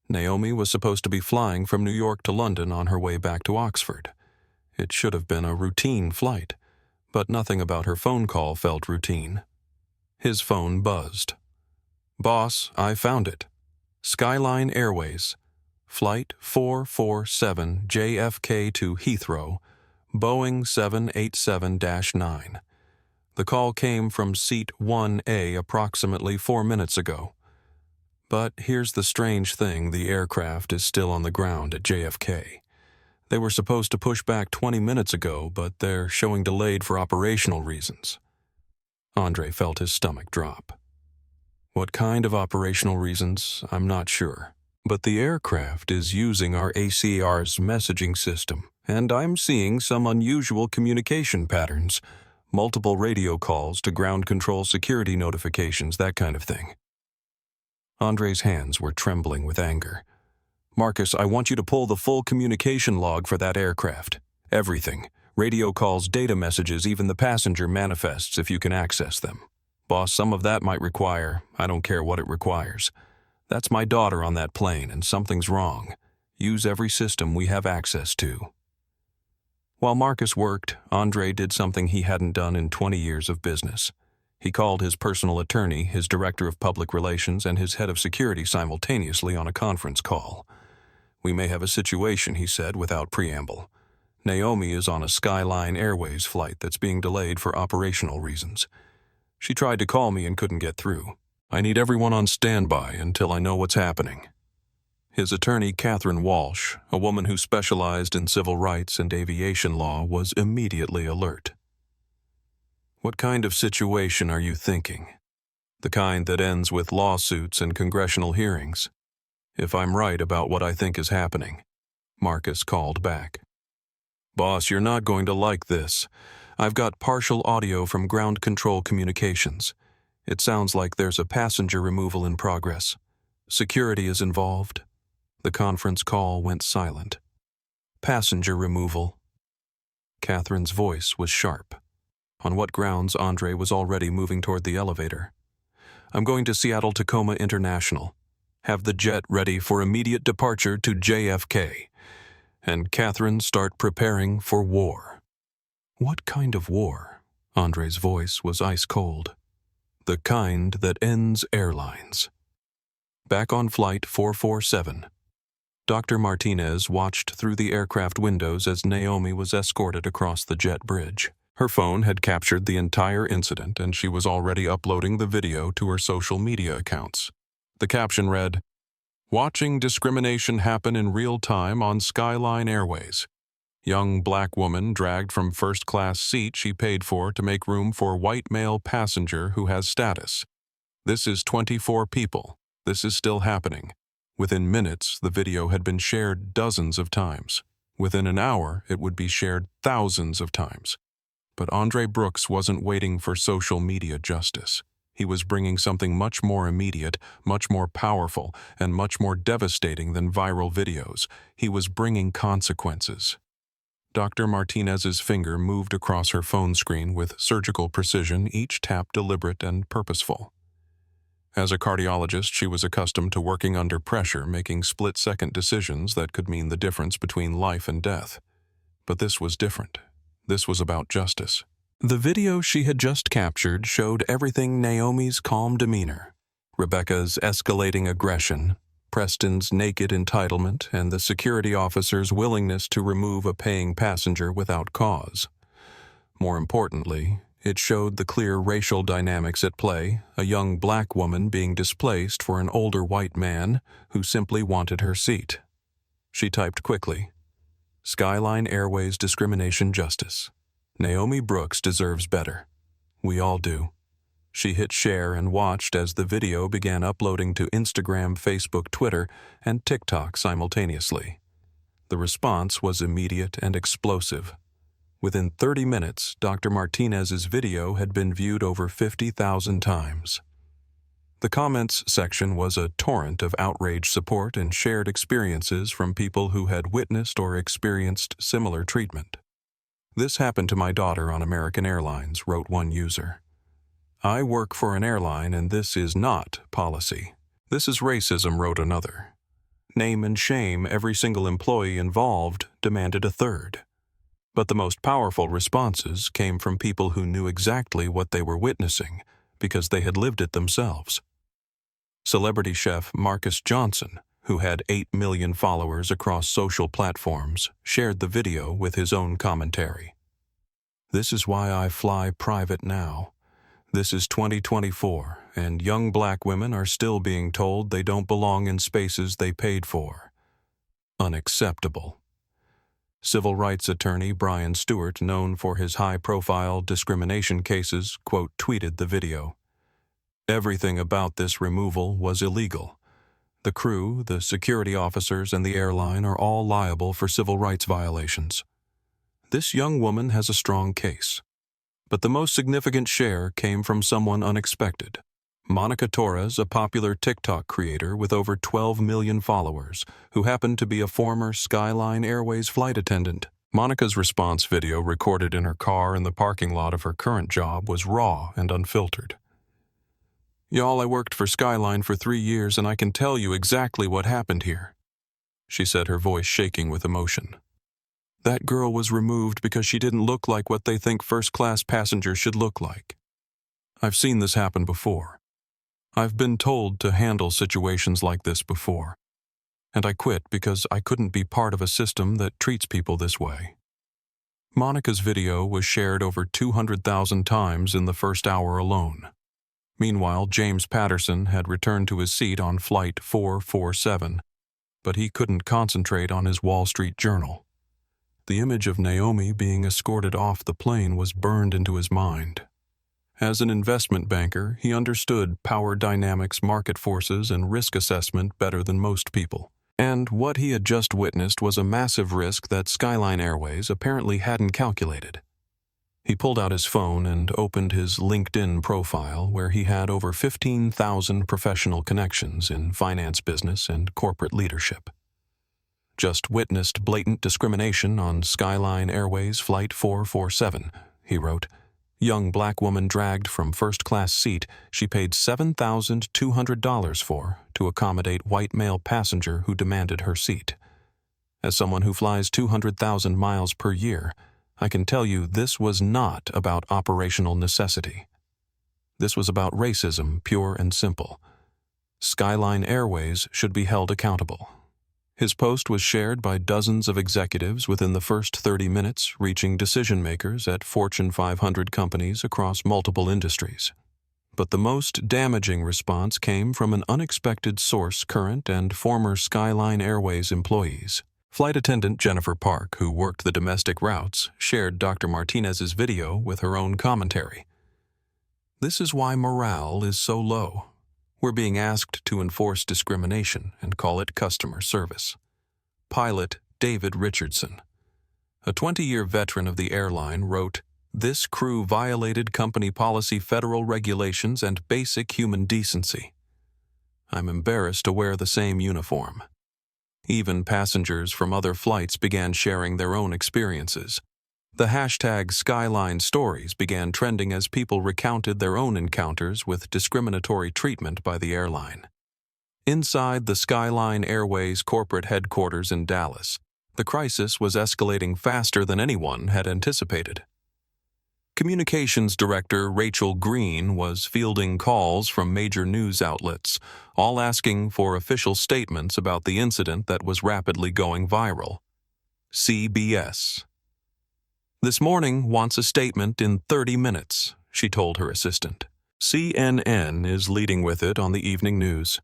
Naomi was supposed to be flying from New York to London on her way back to Oxford. It should have been a routine flight, but nothing about her phone call felt routine. His phone buzzed. "Boss, I found it. Skyline Airways. Flight 447 JFK to Heathrow, Boeing 787-9. The call came from seat 1A approximately 4 minutes ago. But here's the strange thing, the aircraft is still on the ground at JFK. They were supposed to push back 20 minutes ago, but they're showing delayed for operational reasons." Andre felt his stomach drop. What kind of operational reasons, I'm not sure. But the aircraft is using our ACR's messaging system, and I'm seeing some unusual communication patterns. Multiple radio calls to ground control security notifications, that kind of thing. Andre's hands were trembling with anger. "Marcus, I want you to pull the full communication log for that aircraft. Everything. Radio calls, data messages, even the passenger manifests if you can access them. Boss, some of that might require, I don't care what it requires. That's my daughter on that plane, and something's wrong. Use every system we have access to." While Marcus worked, Andre did something he hadn't done in 20 years of business. He called his personal attorney, his director of public relations, and his head of security simultaneously on a conference call. "We may have a situation," he said without preamble. "Naomi is on a Skyline Airways flight that's being delayed for operational reasons. She tried to call me and couldn't get through. I need everyone on standby until I know what's happening." His attorney, Catherine Walsh, a woman who specialized in civil rights and aviation law, was immediately alert. "What kind of situation are you thinking? The kind that ends with lawsuits and congressional hearings? If I'm right about what I think is happening," Marcus called back. "Boss, you're not going to like this. I've got partial audio from ground control communications. It sounds like there's a passenger removal in progress. Security is involved." The conference call went silent. "Passenger removal." Catherine's voice was sharp. On what grounds? Andre was already moving toward the elevator. "I'm going to Seattle Tacoma International. Have the jet ready for immediate departure to JFK. And Catherine, start preparing for war." "What kind of war?" Andre's voice was ice cold. "The kind that ends airlines." Back on Flight 447. Dr. Martinez watched through the aircraft windows as Naomi was escorted across the jet bridge. Her phone had captured the entire incident, and she was already uploading the video to her social media accounts. The caption read, "Watching discrimination happen in real time on Skyline Airways. Young black woman dragged from first-class seat she paid for to make room for white male passenger who has status. This is 24 people. This is still happening." Within minutes, the video had been shared dozens of times. Within an hour, it would be shared thousands of times. But Andre Brooks wasn't waiting for social media justice. He was bringing something much more immediate, much more powerful, and much more devastating than viral videos. He was bringing consequences. Dr. Martinez's finger moved across her phone screen with surgical precision, each tap deliberate and purposeful. As a cardiologist, she was accustomed to working under pressure, making split-second decisions that could mean the difference between life and death. But this was different. This was about justice. The video she had just captured showed everything: Naomi's calm demeanor, Rebecca's escalating aggression, Preston's naked entitlement, and the security officer's willingness to remove a paying passenger without cause. More importantly, it showed the clear racial dynamics at play, a young black woman being displaced for an older white man who simply wanted her seat. She typed quickly, "Skyline Airways discrimination justice. Naomi Brooks deserves better. We all do." She hit share and watched as the video began uploading to Instagram, Facebook, Twitter, and TikTok simultaneously. The response was immediate and explosive. Within 30 minutes, Dr. Martinez's video had been viewed over 50,000 times. The comments section was a torrent of outrage support and shared experiences from people who had witnessed or experienced similar treatment. "This happened to my daughter on American Airlines," wrote one user. "I work for an airline and this is not policy. This is racism," wrote another. "Name and shame every single employee involved," demanded a third. But the most powerful responses came from people who knew exactly what they were witnessing because they had lived it themselves. Celebrity chef Marcus Johnson, who had 8 million followers across social platforms, shared the video with his own commentary. "This is why I fly private now. This is 2024, and young black women are still being told they don't belong in spaces they paid for. Unacceptable." Civil rights attorney Brian Stewart, known for his high-profile discrimination cases, quote, tweeted the video. "Everything about this removal was illegal. The crew, the security officers, and the airline are all liable for civil rights violations. This young woman has a strong case. But the most significant share came from someone unexpected. Monica Torres, a popular TikTok creator with over 12 million followers, who happened to be a former Skyline Airways flight attendant. Monica's response video, recorded in her car in the parking lot of her current job, was raw and unfiltered. "Y'all, I worked for Skyline for 3 years and I can tell you exactly what happened here," she said, her voice shaking with emotion. "That girl was removed because she didn't look like what they think first-class passengers should look like. I've seen this happen before. I've been told to handle situations like this before, and I quit because I couldn't be part of a system that treats people this way." Monica's video was shared over 200,000 times in the first hour alone. Meanwhile, James Patterson had returned to his seat on Flight 447, but he couldn't concentrate on his Wall Street Journal. The image of Naomi being escorted off the plane was burned into his mind. As an investment banker, he understood power dynamics, market forces, and risk assessment better than most people. And what he had just witnessed was a massive risk that Skyline Airways apparently hadn't calculated. He pulled out his phone and opened his LinkedIn profile, where he had over 15,000 professional connections in finance, business, and corporate leadership. "Just witnessed blatant discrimination on Skyline Airways Flight 447, he wrote. "Young black woman dragged from first-class seat she paid $7,200 for to accommodate white male passenger who demanded her seat. As someone who flies 200,000 miles per year, I can tell you this was not about operational necessity. This was about racism, pure and simple. Skyline Airways should be held accountable." His post was shared by dozens of executives within the first 30 minutes, reaching decision-makers at Fortune 500 companies across multiple industries. But the most damaging response came from an unexpected source: current and former Skyline Airways employees. Flight attendant Jennifer Park, who worked the domestic routes, shared Dr. Martinez's video with her own commentary. "This is why morale is so low. We're being asked to enforce discrimination and call it customer service." Pilot David Richardson, a 20-year veteran of the airline, wrote, This crew violated company policy, federal regulations, and basic human decency. I'm embarrassed to wear the same uniform. Even passengers from other flights began sharing their own experiences. The hashtag Skyline Stories began trending as people recounted their own encounters with discriminatory treatment by the airline. Inside the Skyline Airways corporate headquarters in Dallas, the crisis was escalating faster than anyone had anticipated. Communications Director Rachel Green was fielding calls from major news outlets, all asking for official statements about the incident that was rapidly going viral. CBS. "This morning wants a statement in 30 minutes, she told her assistant. CNN is leading with it on the evening news,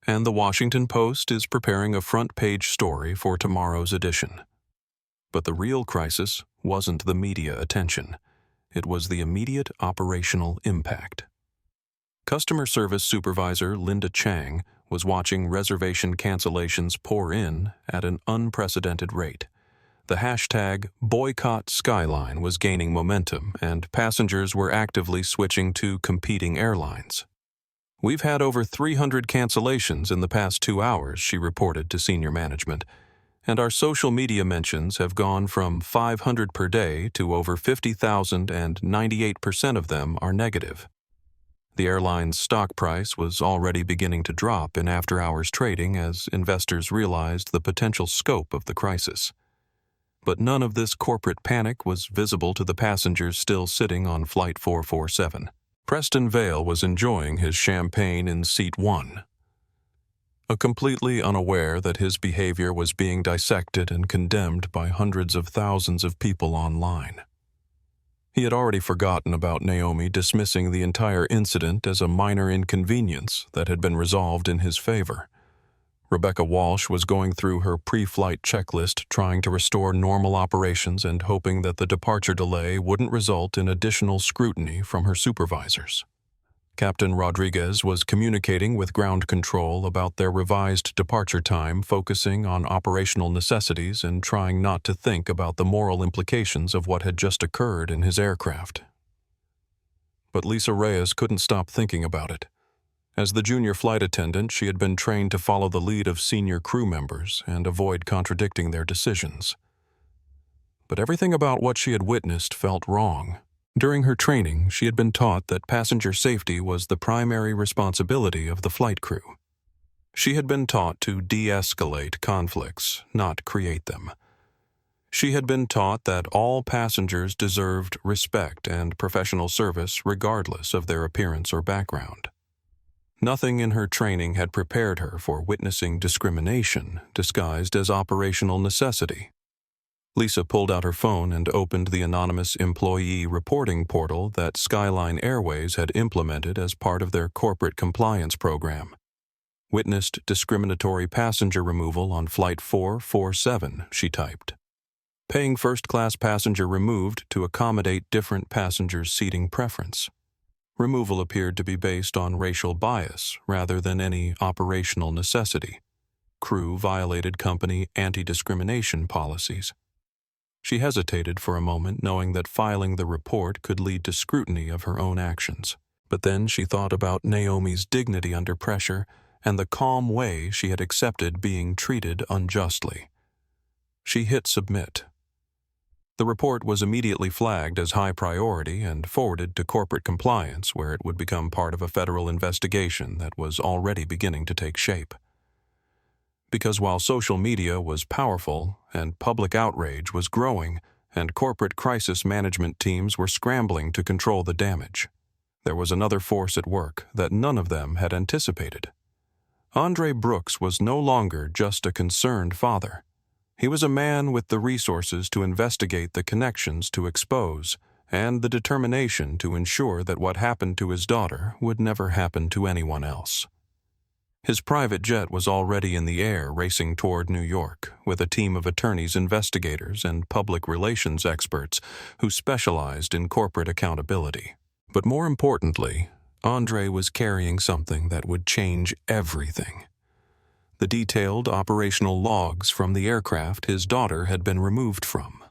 and the Washington Post is preparing a front-page story for tomorrow's edition. But the real crisis wasn't the media attention. It was the immediate operational impact. Customer Service Supervisor Linda Chang was watching reservation cancellations pour in at an unprecedented rate. The hashtag Boycott Skyline was gaining momentum, and passengers were actively switching to competing airlines. "We've had over 300 cancellations in the past 2 hours, she reported to senior management, and our social media mentions have gone from 500 per day to over 50,000, and 98% of them are negative." The airline's stock price was already beginning to drop in after-hours trading as investors realized the potential scope of the crisis. But none of this corporate panic was visible to the passengers still sitting on Flight 447. Preston Vale was enjoying his champagne in Seat 1. Completely unaware that his behavior was being dissected and condemned by hundreds of thousands of people online. He had already forgotten about Naomi dismissing the entire incident as a minor inconvenience that had been resolved in his favor. Rebecca Walsh was going through her pre-flight checklist, trying to restore normal operations and hoping that the departure delay wouldn't result in additional scrutiny from her supervisors. Captain Rodriguez was communicating with ground control about their revised departure time, focusing on operational necessities and trying not to think about the moral implications of what had just occurred in his aircraft. But Lisa Reyes couldn't stop thinking about it. As the junior flight attendant, she had been trained to follow the lead of senior crew members and avoid contradicting their decisions. But everything about what she had witnessed felt wrong. During her training, she had been taught that passenger safety was the primary responsibility of the flight crew. She had been taught to de-escalate conflicts, not create them. She had been taught that all passengers deserved respect and professional service regardless of their appearance or background. Nothing in her training had prepared her for witnessing discrimination disguised as operational necessity. Lisa pulled out her phone and opened the anonymous employee reporting portal that Skyline Airways had implemented as part of their corporate compliance program. "Witnessed discriminatory passenger removal on Flight 447, she typed. "Paying first-class passenger removed to accommodate different passengers' seating preference." Removal appeared to be based on racial bias rather than any operational necessity. Crew violated company anti-discrimination policies. She hesitated for a moment, knowing that filing the report could lead to scrutiny of her own actions. But then she thought about Naomi's dignity under pressure and the calm way she had accepted being treated unjustly. She hit submit. The report was immediately flagged as high priority and forwarded to corporate compliance, where it would become part of a federal investigation that was already beginning to take shape. Because while social media was powerful and public outrage was growing, and corporate crisis management teams were scrambling to control the damage, there was another force at work that none of them had anticipated. Andre Brooks was no longer just a concerned father. He was a man with the resources to investigate the connections to expose and the determination to ensure that what happened to his daughter would never happen to anyone else. His private jet was already in the air, racing toward New York, with a team of attorneys, investigators, and public relations experts who specialized in corporate accountability. But more importantly, Andre was carrying something that would change everything. The detailed operational logs from the aircraft his daughter had been removed from.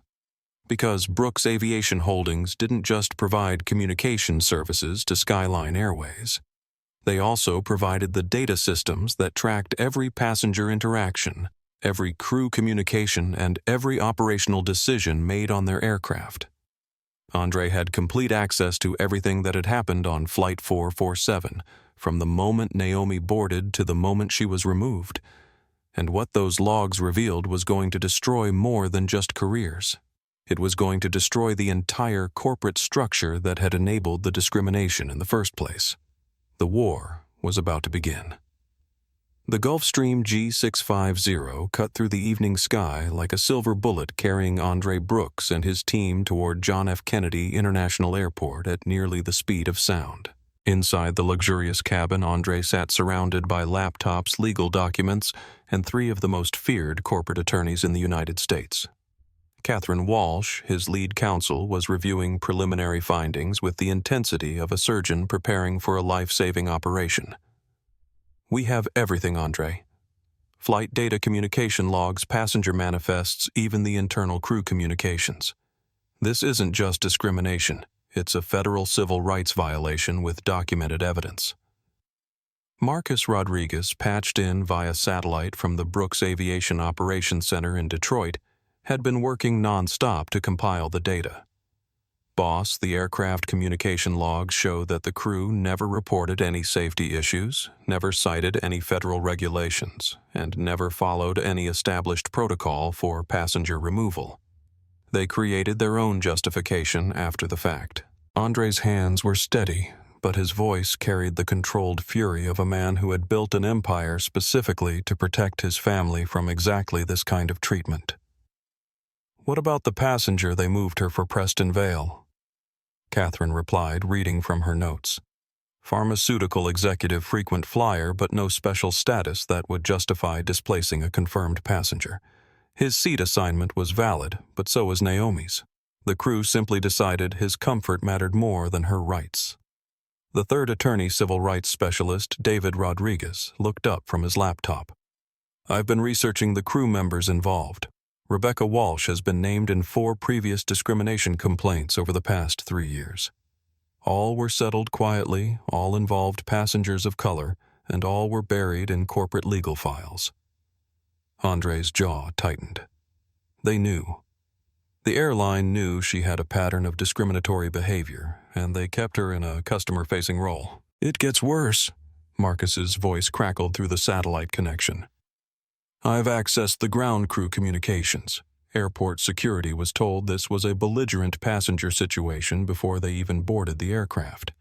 Because Brooks Aviation Holdings didn't just provide communication services to Skyline Airways. They also provided the data systems that tracked every passenger interaction, every crew communication, and every operational decision made on their aircraft. Andre had complete access to everything that had happened on Flight 447, from the moment Naomi boarded to the moment she was removed. And what those logs revealed was going to destroy more than just careers. It was going to destroy the entire corporate structure that had enabled the discrimination in the first place. The war was about to begin. The Gulfstream G650 cut through the evening sky like a silver bullet, carrying Andre Brooks and his team toward John F. Kennedy International Airport at nearly the speed of sound. Inside the luxurious cabin, Andre sat surrounded by laptops, legal documents, and three of the most feared corporate attorneys in the United States. Catherine Walsh, his lead counsel, was reviewing preliminary findings with the intensity of a surgeon preparing for a life-saving operation. "We have everything, Andre. Flight data, communication logs, passenger manifests, even the internal crew communications. This isn't just discrimination. It's a federal civil rights violation with documented evidence." Marcus Rodriguez, patched in via satellite from the Brooks Aviation Operations Center in Detroit, had been working non-stop to compile the data. Boss, the aircraft communication logs show that the crew never reported any safety issues, never cited any federal regulations, and never followed any established protocol for passenger removal. They created their own justification after the fact. Andre's hands were steady, but his voice carried the controlled fury of a man who had built an empire specifically to protect his family from exactly this kind of treatment. "What about the passenger they moved her for Preston Vale?" Catherine replied, reading from her notes. "Pharmaceutical executive frequent flyer, but no special status that would justify displacing a confirmed passenger. His seat assignment was valid, but so was Naomi's. The crew simply decided his comfort mattered more than her rights." The third attorney, civil rights specialist David Rodriguez, looked up from his laptop. "I've been researching the crew members involved. Rebecca Walsh has been named in 4 previous discrimination complaints over the past 3 years. All were settled quietly, all involved passengers of color, and all were buried in corporate legal files." Andre's jaw tightened. They knew. The airline knew she had a pattern of discriminatory behavior, and they kept her in a customer-facing role. "It gets worse," Marcus's voice crackled through the satellite connection. "I've accessed the ground crew communications. Airport security was told this was a belligerent passenger situation before they even boarded the aircraft.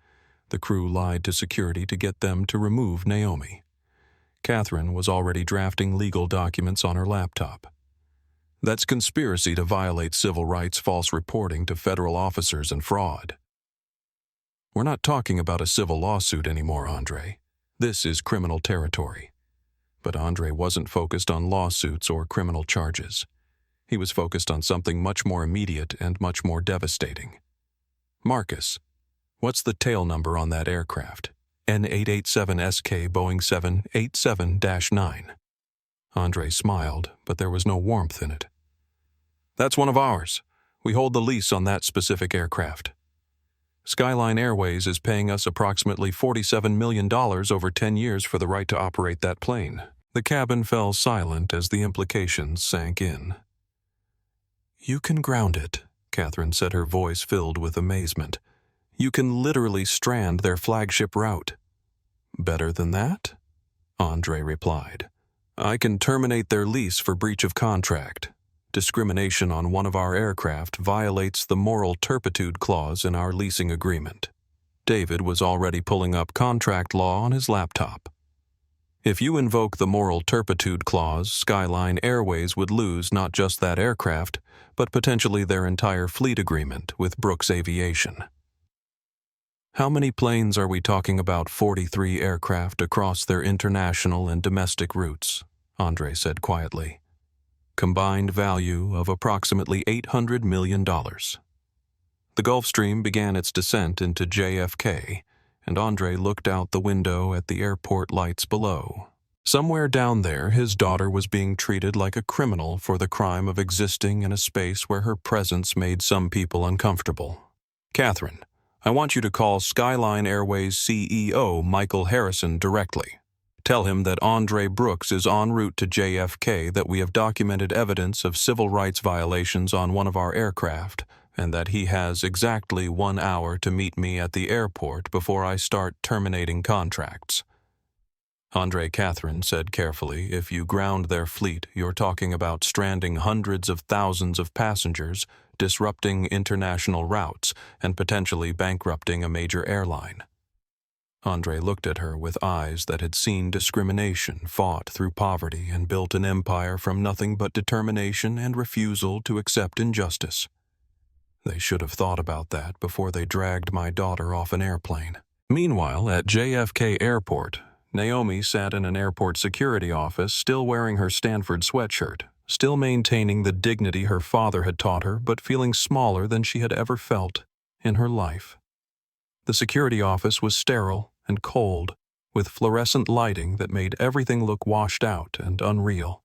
The crew lied to security to get them to remove Naomi. Catherine was already drafting legal documents on her laptop. That's conspiracy to violate civil rights, false reporting to federal officers, and fraud. We're not talking about a civil lawsuit anymore, Andre. This is criminal territory." But Andre wasn't focused on lawsuits or criminal charges. He was focused on something much more immediate and much more devastating. "Marcus, what's the tail number on that aircraft? N887SK Boeing 787-9. Andre smiled, but there was no warmth in it. "That's one of ours. We hold the lease on that specific aircraft. Skyline Airways is paying us approximately $47 million over 10 years for the right to operate that plane." The cabin fell silent as the implications sank in. "You can ground it," Catherine said, her voice filled with amazement. "You can literally strand their flagship route." "Better than that?" Andre replied. "I can terminate their lease for breach of contract. Discrimination on one of our aircraft violates the moral turpitude clause in our leasing agreement." David was already pulling up contract law on his laptop. "If you invoke the moral turpitude clause, Skyline Airways would lose not just that aircraft, but potentially their entire fleet agreement with Brooks Aviation." "How many planes are we talking about?" 43 aircraft across their international and domestic routes, Andre said quietly. "Combined value of approximately $800 million. The Gulfstream began its descent into JFK, and Andre looked out the window at the airport lights below. Somewhere down there, his daughter was being treated like a criminal for the crime of existing in a space where her presence made some people uncomfortable. Catherine, I want you to call Skyline Airways CEO Michael Harrison directly. Tell him that Andre Brooks is en route to JFK, that we have documented evidence of civil rights violations on one of our aircraft, and that he has exactly 1 hour to meet me at the airport before I start terminating contracts. Andre Catherine said carefully, if you ground their fleet, you're talking about stranding hundreds of thousands of passengers, disrupting international routes, and potentially bankrupting a major airline. Andre looked at her with eyes that had seen discrimination, fought through poverty, and built an empire from nothing but determination and refusal to accept injustice. They should have thought about that before they dragged my daughter off an airplane. Meanwhile, at JFK Airport, Naomi sat in an airport security office, still wearing her Stanford sweatshirt, still maintaining the dignity her father had taught her, but feeling smaller than she had ever felt in her life. The security office was sterile and cold, with fluorescent lighting that made everything look washed out and unreal.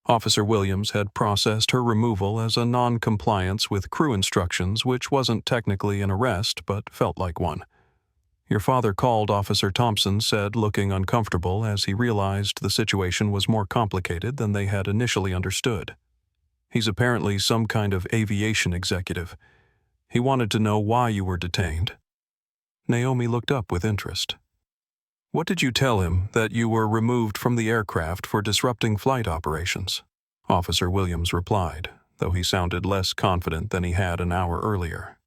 Officer Williams had processed her removal as a non-compliance with crew instructions, which wasn't technically an arrest, but felt like one. Your father called, Officer Thompson said, looking uncomfortable as he realized the situation was more complicated than they had initially understood. He's apparently some kind of aviation executive. He wanted to know why you were detained. Naomi looked up with interest. What did you tell him that you were removed from the aircraft for disrupting flight operations? Officer Williams replied, though he sounded less confident than he had an hour earlier.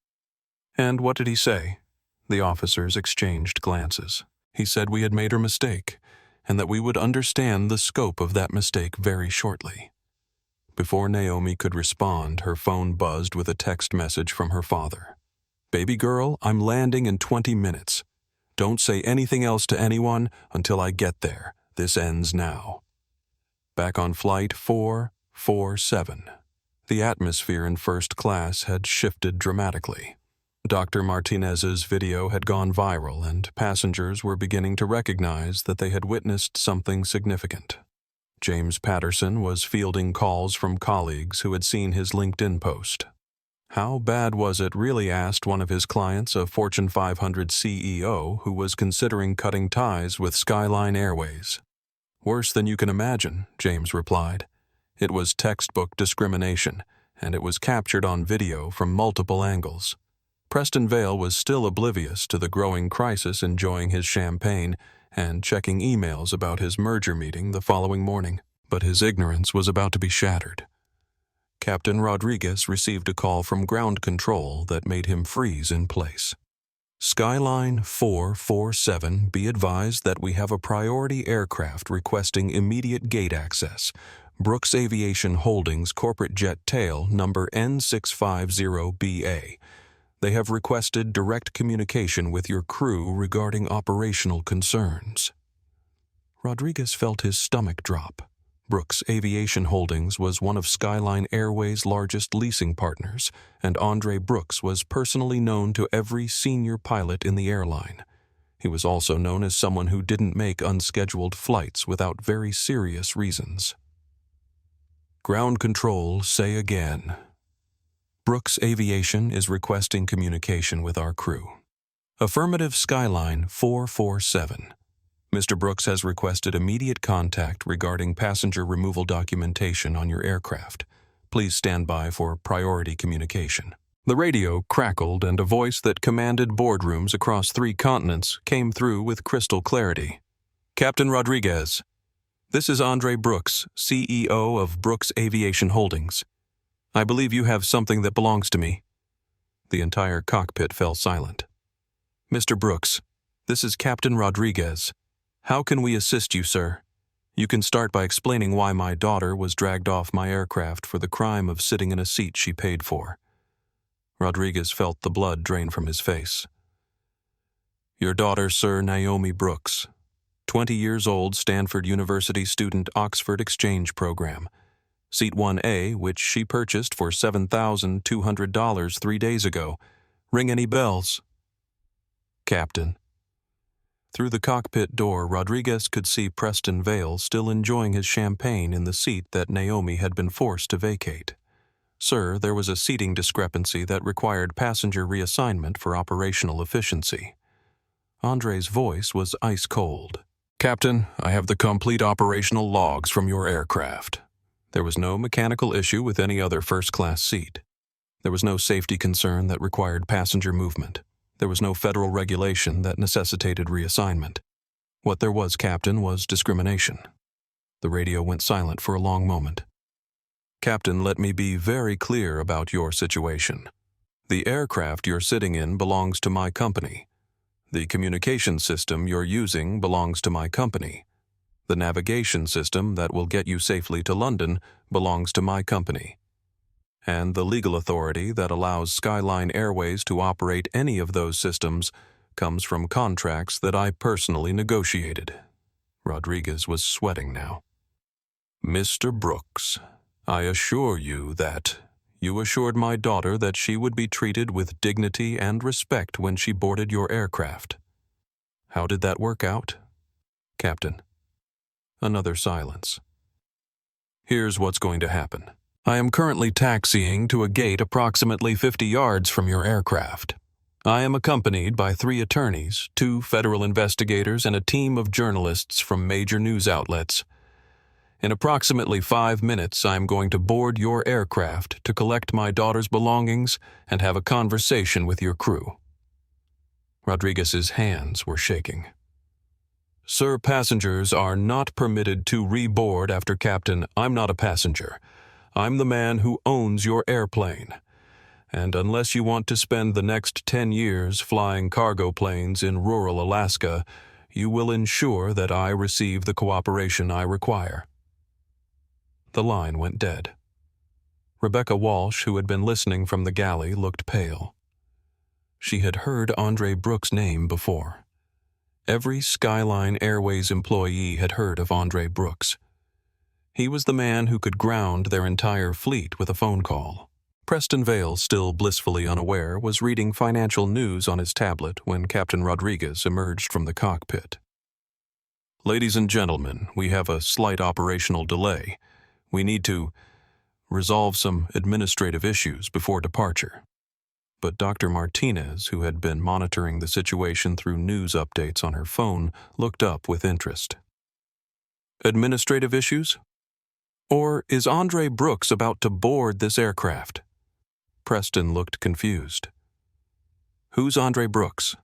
And what did he say? The officers exchanged glances. He said we had made a mistake, and that we would understand the scope of that mistake very shortly. Before Naomi could respond, her phone buzzed with a text message from her father. Baby girl, I'm landing in 20 minutes. Don't say anything else to anyone until I get there. This ends now. Back on flight 447. The atmosphere in first class had shifted dramatically. Dr. Martinez's video had gone viral, and passengers were beginning to recognize that they had witnessed something significant. James Patterson was fielding calls from colleagues who had seen his LinkedIn post. How bad was it, really asked one of his clients, a Fortune 500 CEO who was considering cutting ties with Skyline Airways. Worse than you can imagine, James replied. It was textbook discrimination, and it was captured on video from multiple angles. Preston Vale was still oblivious to the growing crisis, enjoying his champagne and checking emails about his merger meeting the following morning. But his ignorance was about to be shattered. Captain Rodriguez received a call from ground control that made him freeze in place. Skyline 447, be advised that we have a priority aircraft requesting immediate gate access. Brooks Aviation Holdings corporate jet tail number N650BA. They have requested direct communication with your crew regarding operational concerns. Rodriguez felt his stomach drop. Brooks Aviation Holdings was one of Skyline Airways' largest leasing partners, and Andre Brooks was personally known to every senior pilot in the airline. He was also known as someone who didn't make unscheduled flights without very serious reasons. Ground control, say again. Brooks Aviation is requesting communication with our crew. Affirmative, Skyline 447. Mr. Brooks has requested immediate contact regarding passenger removal documentation on your aircraft. Please stand by for priority communication. The radio crackled, and a voice that commanded boardrooms across 3 continents came through with crystal clarity. Captain Rodriguez, this is Andre Brooks, CEO of Brooks Aviation Holdings. I believe you have something that belongs to me. The entire cockpit fell silent. Mr. Brooks, this is Captain Rodriguez. How can we assist you, sir? You can start by explaining why my daughter was dragged off my aircraft for the crime of sitting in a seat she paid for. Rodriguez felt the blood drain from his face. Your daughter, Sir Naomi Brooks, 20 years old, Stanford University student, Oxford Exchange Program. Seat 1A, which she purchased for $7,200 3 days ago. Ring any bells? Captain. Through the cockpit door, Rodriguez could see Preston Vale still enjoying his champagne in the seat that Naomi had been forced to vacate. Sir, there was a seating discrepancy that required passenger reassignment for operational efficiency. Andre's voice was ice cold. Captain, I have the complete operational logs from your aircraft. There was no mechanical issue with any other first-class seat. There was no safety concern that required passenger movement. There was no federal regulation that necessitated reassignment. What there was, Captain, was discrimination. The radio went silent for a long moment. Captain, let me be very clear about your situation. The aircraft you're sitting in belongs to my company. The communication system you're using belongs to my company. The navigation system that will get you safely to London belongs to my company. And the legal authority that allows Skyline Airways to operate any of those systems comes from contracts that I personally negotiated. Rodriguez was sweating now. Mr. Brooks, I assure you that you assured my daughter that she would be treated with dignity and respect when she boarded your aircraft. How did that work out? Captain. Another silence. Here's what's going to happen. I am currently taxiing to a gate approximately 50 yards from your aircraft. I am accompanied by 3 attorneys, 2 federal investigators, and a team of journalists from major news outlets. In approximately 5 minutes, I am going to board your aircraft to collect my daughter's belongings and have a conversation with your crew. Rodriguez's hands were shaking. Sir, passengers are not permitted to reboard after Captain. I'm not a passenger. I'm the man who owns your airplane. And unless you want to spend the next 10 years flying cargo planes in rural Alaska, you will ensure that I receive the cooperation I require. The line went dead. Rebecca Walsh, who had been listening from the galley, looked pale. She had heard Andre Brooks' name before. Every Skyline Airways employee had heard of Andre Brooks. He was the man who could ground their entire fleet with a phone call. Preston Vale, still blissfully unaware, was reading financial news on his tablet when Captain Rodriguez emerged from the cockpit. Ladies and gentlemen, we have a slight operational delay. We need to resolve some administrative issues before departure. But Dr. Martinez, who had been monitoring the situation through news updates on her phone, looked up with interest. Administrative issues? Or is Andre Brooks about to board this aircraft? Preston looked confused. Who's Andre Brooks?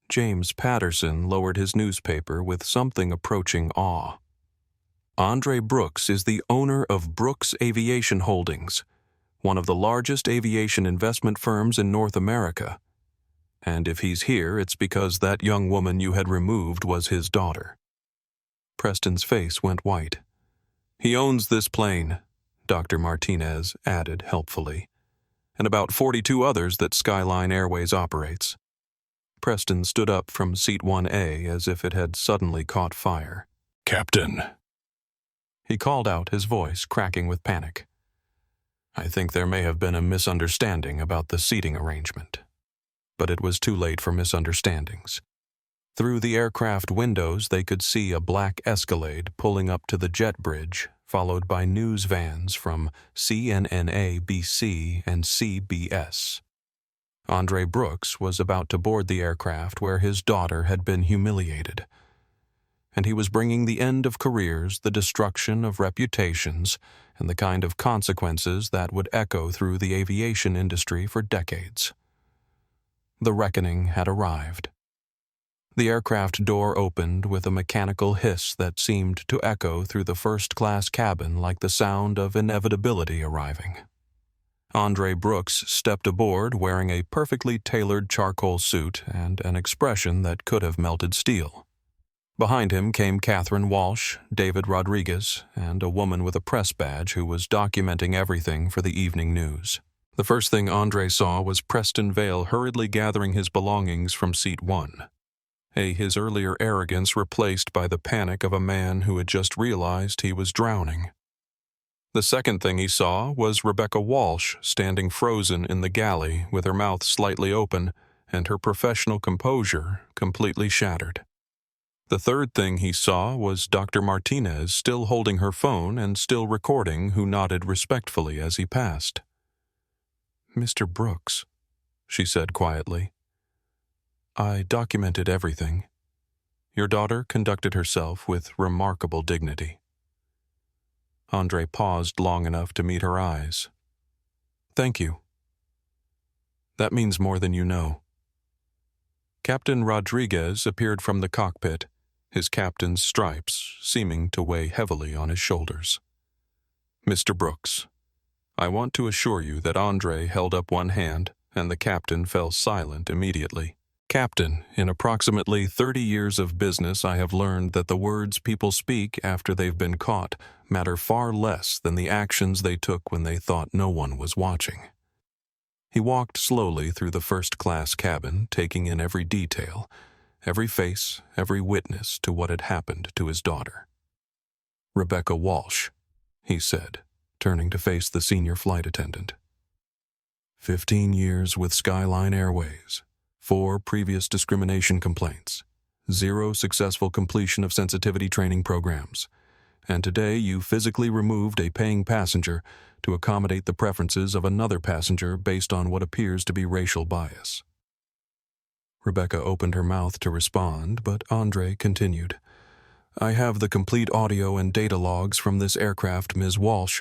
James Patterson lowered his newspaper with something approaching awe. Andre Brooks is the owner of Brooks Aviation Holdings, one of the largest aviation investment firms in North America. And if he's here, it's because that young woman you had removed was his daughter. Preston's face went white. He owns this plane, Dr. Martinez added helpfully, and about 42 others that Skyline Airways operates. Preston stood up from seat 1A as if it had suddenly caught fire. Captain, he called out, his voice cracking with panic. I think there may have been a misunderstanding about the seating arrangement. But it was too late for misunderstandings. Through the aircraft windows, they could see a black Escalade pulling up to the jet bridge, followed by news vans from CNNA-BC and CBS. Andre Brooks was about to board the aircraft where his daughter had been humiliated. And he was bringing the end of careers, the destruction of reputations, and the kind of consequences that would echo through the aviation industry for decades. The reckoning had arrived. The aircraft door opened with a mechanical hiss that seemed to echo through the first-class cabin like the sound of inevitability arriving. Andre Brooks stepped aboard wearing a perfectly tailored charcoal suit and an expression that could have melted steel. Behind him came Catherine Walsh, David Rodriguez, and a woman with a press badge who was documenting everything for the evening news. The first thing Andre saw was Preston Vale hurriedly gathering his belongings from seat 1. His earlier arrogance replaced by the panic of a man who had just realized he was drowning. The second thing he saw was Rebecca Walsh standing frozen in the galley with her mouth slightly open and her professional composure completely shattered. The third thing he saw was Dr. Martinez still holding her phone and still recording, who nodded respectfully as he passed. "Mr. Brooks," she said quietly, "I documented everything. Your daughter conducted herself with remarkable dignity." Andre paused long enough to meet her eyes. "Thank you. That means more than you know." Captain Rodriguez appeared from the cockpit, his captain's stripes seeming to weigh heavily on his shoulders. "Mr. Brooks, I want to assure you that Andre held up one hand, and the captain fell silent immediately. Captain, in approximately 30 years of business, I have learned that the words people speak after they've been caught matter far less than the actions they took when they thought no one was watching." He walked slowly through the first-class cabin, taking in every detail, every face, every witness to what had happened to his daughter. "Rebecca Walsh," he said, turning to face the senior flight attendant. 15 years with Skyline Airways, 4 previous discrimination complaints, 0 successful completion of sensitivity training programs, and today you physically removed a paying passenger to accommodate the preferences of another passenger based on what appears to be racial bias. Rebecca opened her mouth to respond, but Andre continued. "I have the complete audio and data logs from this aircraft, Ms. Walsh.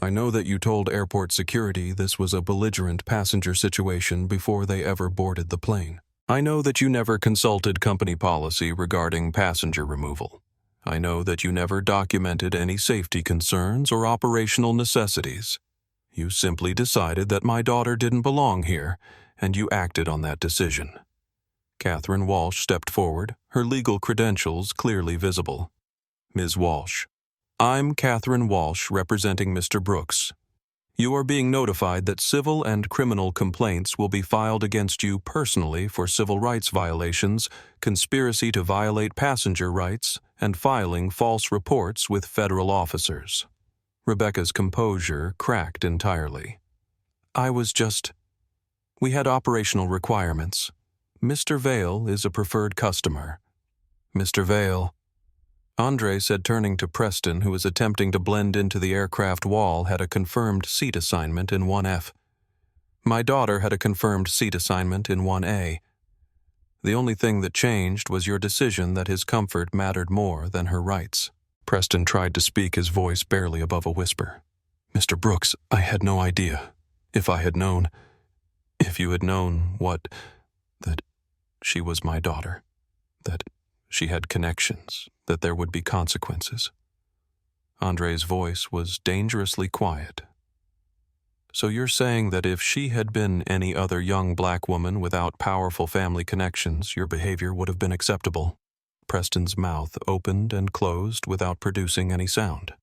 I know that you told airport security this was a belligerent passenger situation before they ever boarded the plane. I know that you never consulted company policy regarding passenger removal. I know that you never documented any safety concerns or operational necessities. You simply decided that my daughter didn't belong here, and you acted on that decision." Catherine Walsh stepped forward, her legal credentials clearly visible. "Ms. Walsh, I'm Catherine Walsh representing Mr. Brooks. You are being notified that civil and criminal complaints will be filed against you personally for civil rights violations, conspiracy to violate passenger rights, and filing false reports with federal officers." Rebecca's composure cracked entirely. We had operational requirements. Mr. Vale is a preferred customer." "Mr. Vale," Andre said, turning to Preston, who was attempting to blend into the aircraft wall, had a confirmed seat assignment in 1F. "My daughter had a confirmed seat assignment in 1A. The only thing that changed was your decision that his comfort mattered more than her rights." Preston tried to speak, his voice barely above a whisper. "Mr. Brooks, I had no idea. If you had known that she was my daughter, that she had connections, that there would be consequences." Andre's voice was dangerously quiet. "So you're saying that if she had been any other young black woman without powerful family connections, your behavior would have been acceptable?" Preston's mouth opened and closed without producing any sound.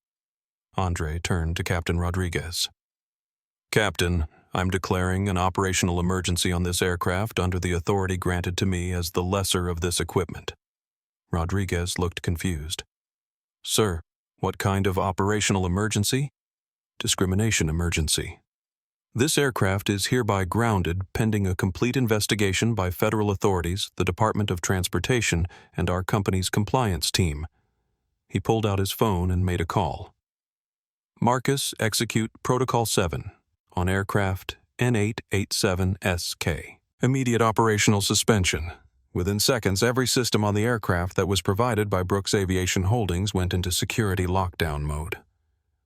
Andre turned to Captain Rodriguez. "Captain, I'm declaring an operational emergency on this aircraft under the authority granted to me as the lessor of this equipment." Rodriguez looked confused. "Sir, what kind of operational emergency?" "Discrimination emergency. This aircraft is hereby grounded pending a complete investigation by federal authorities, the Department of Transportation, and our company's compliance team." He pulled out his phone and made a call. "Marcus, execute Protocol 7 on aircraft N887SK. Immediate operational suspension. Within seconds, every system on the aircraft that was provided by Brooks Aviation Holdings went into security lockdown mode.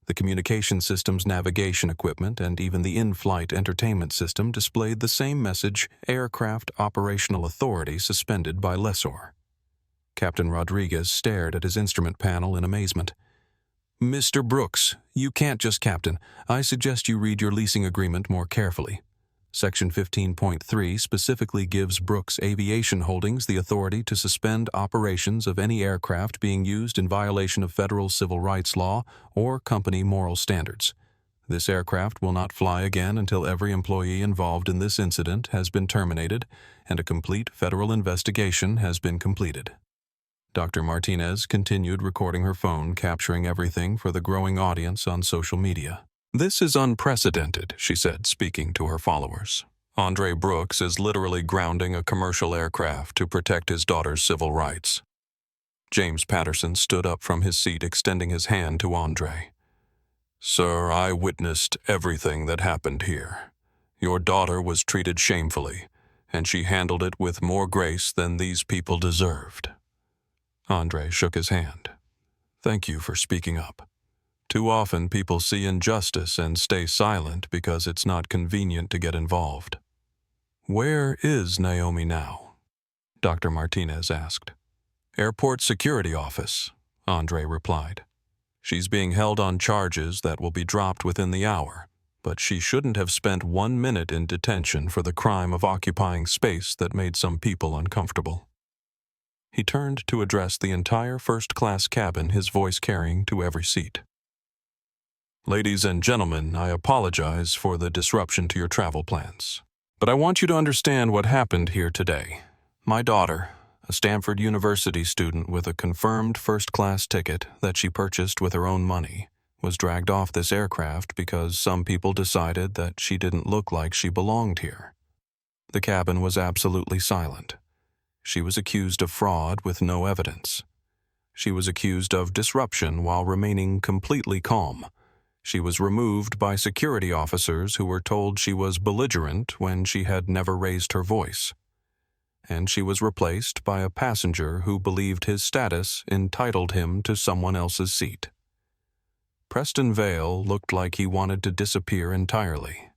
The communication system's navigation equipment and even the in-flight entertainment system displayed the same message: Aircraft Operational Authority suspended by lessor." Captain Rodriguez stared at his instrument panel in amazement. "Mr. Brooks, you can't just Captain. I suggest you read your leasing agreement more carefully. Section 15.3 specifically gives Brooks Aviation Holdings the authority to suspend operations of any aircraft being used in violation of federal civil rights law or company moral standards. This aircraft will not fly again until every employee involved in this incident has been terminated and a complete federal investigation has been completed." Dr. Martinez continued recording her phone, capturing everything for the growing audience on social media. "This is unprecedented," she said, speaking to her followers. "Andre Brooks is literally grounding a commercial aircraft to protect his daughter's civil rights. James Patterson stood up from his seat, extending his hand to Andre. "Sir, I witnessed everything that happened here. Your daughter was treated shamefully, and she handled it with more grace than these people deserved." Andre shook his hand. "Thank you for speaking up. Too often people see injustice and stay silent because it's not convenient to get involved." "Where is Naomi now?" Dr. Martinez asked. "Airport security office," Andre replied. "She's being held on charges that will be dropped within the hour, but she shouldn't have spent 1 minute in detention for the crime of occupying space that made some people uncomfortable." He turned to address the entire first-class cabin, his voice carrying to every seat. "Ladies and gentlemen, I apologize for the disruption to your travel plans. But I want you to understand what happened here today. My daughter, a Stanford University student with a confirmed first-class ticket that she purchased with her own money, was dragged off this aircraft because some people decided that she didn't look like she belonged here. The cabin was absolutely silent. She was accused of fraud with no evidence. She was accused of disruption while remaining completely calm. She was removed by security officers who were told she was belligerent when she had never raised her voice. And she was replaced by a passenger who believed his status entitled him to someone else's seat. Preston Vale looked like he wanted to disappear entirely.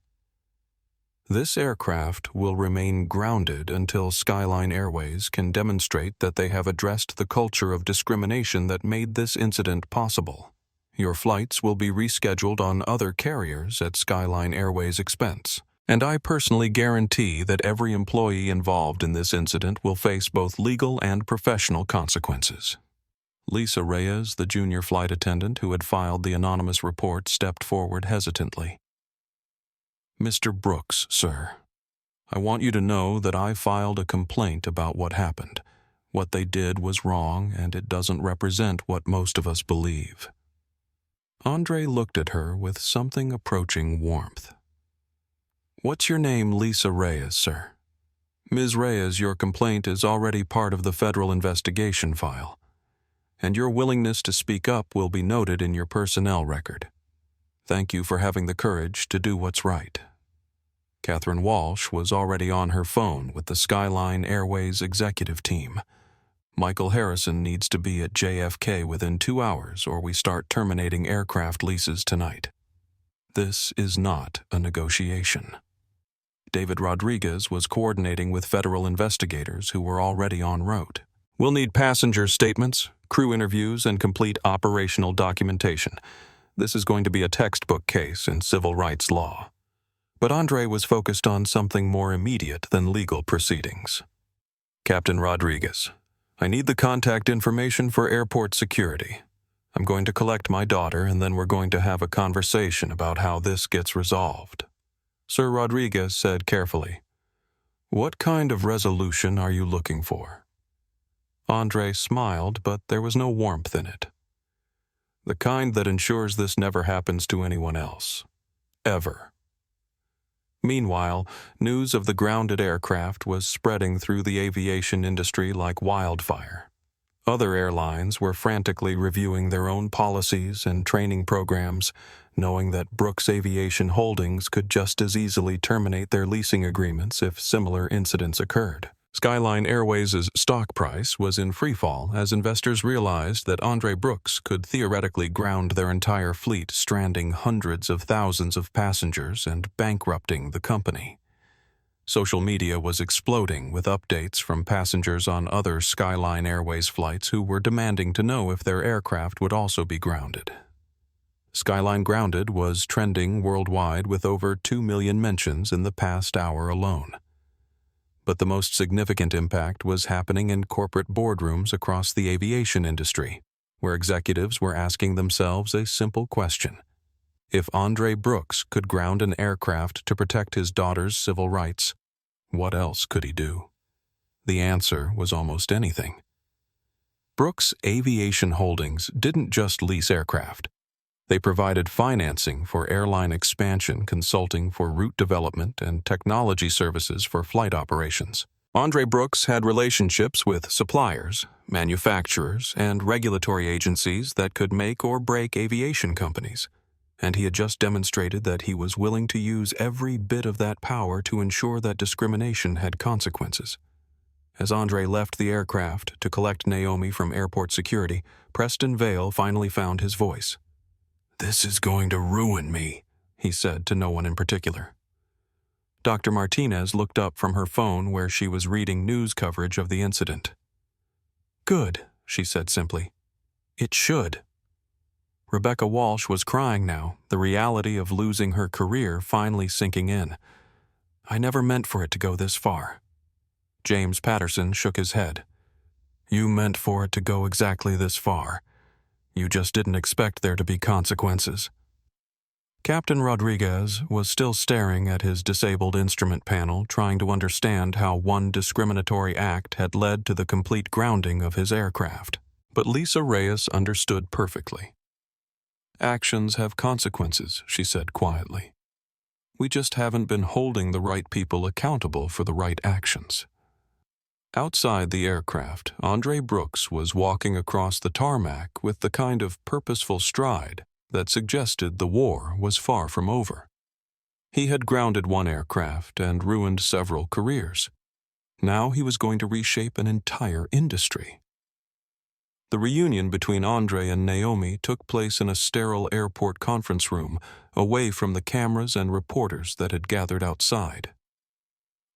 This aircraft will remain grounded until Skyline Airways can demonstrate that they have addressed the culture of discrimination that made this incident possible. Your flights will be rescheduled on other carriers at Skyline Airways' expense, and I personally guarantee that every employee involved in this incident will face both legal and professional consequences." Lisa Reyes, the junior flight attendant who had filed the anonymous report, stepped forward hesitantly. "Mr. Brooks, sir, I want you to know that I filed a complaint about what happened. What they did was wrong, and it doesn't represent what most of us believe." Andre looked at her with something approaching warmth. "What's your name, Lisa Reyes, sir? Ms. Reyes, your complaint is already part of the federal investigation file, and your willingness to speak up will be noted in your personnel record. Thank you for having the courage to do what's right." Catherine Walsh was already on her phone with the Skyline Airways executive team. "Michael Harrison needs to be at JFK within 2 hours, or we start terminating aircraft leases tonight. This is not a negotiation." David Rodriguez was coordinating with federal investigators who were already en route. "We'll need passenger statements, crew interviews, and complete operational documentation. This is going to be a textbook case in civil rights law." But Andre was focused on something more immediate than legal proceedings. "Captain Rodriguez, I need the contact information for airport security. I'm going to collect my daughter, and then we're going to have a conversation about how this gets resolved." Sir Rodriguez said carefully, "What kind of resolution are you looking for?" Andre smiled, but there was no warmth in it. "The kind that ensures this never happens to anyone else. Ever." Meanwhile, news of the grounded aircraft was spreading through the aviation industry like wildfire. Other airlines were frantically reviewing their own policies and training programs, knowing that Brooks Aviation Holdings could just as easily terminate their leasing agreements if similar incidents occurred. Skyline Airways' stock price was in freefall as investors realized that Andre Brooks could theoretically ground their entire fleet, stranding hundreds of thousands of passengers and bankrupting the company. Social media was exploding with updates from passengers on other Skyline Airways flights who were demanding to know if their aircraft would also be grounded. Skyline Grounded was trending worldwide with over 2 million mentions in the past hour alone. But the most significant impact was happening in corporate boardrooms across the aviation industry, where executives were asking themselves a simple question. If Andre Brooks could ground an aircraft to protect his daughter's civil rights, what else could he do? The answer was almost anything. Brooks Aviation Holdings didn't just lease aircraft. They provided financing for airline expansion, consulting for route development, and technology services for flight operations. Andre Brooks had relationships with suppliers, manufacturers, and regulatory agencies that could make or break aviation companies, and he had just demonstrated that he was willing to use every bit of that power to ensure that discrimination had consequences. As Andre left the aircraft to collect Naomi from airport security, Preston Vale finally found his voice. "This is going to ruin me," he said to no one in particular. Dr. Martinez looked up from her phone where she was reading news coverage of the incident. "Good," she said simply. "It should." Rebecca Walsh was crying now, the reality of losing her career finally sinking in. "I never meant for it to go this far." James Patterson shook his head. "You meant for it to go exactly this far. You just didn't expect there to be consequences." Captain Rodriguez was still staring at his disabled instrument panel, trying to understand how one discriminatory act had led to the complete grounding of his aircraft. But Lisa Reyes understood perfectly. "Actions have consequences," she said quietly. "We just haven't been holding the right people accountable for the right actions." Outside the aircraft, Andre Brooks was walking across the tarmac with the kind of purposeful stride that suggested the war was far from over. He had grounded one aircraft and ruined several careers. Now he was going to reshape an entire industry. The reunion between Andre and Naomi took place in a sterile airport conference room, away from the cameras and reporters that had gathered outside.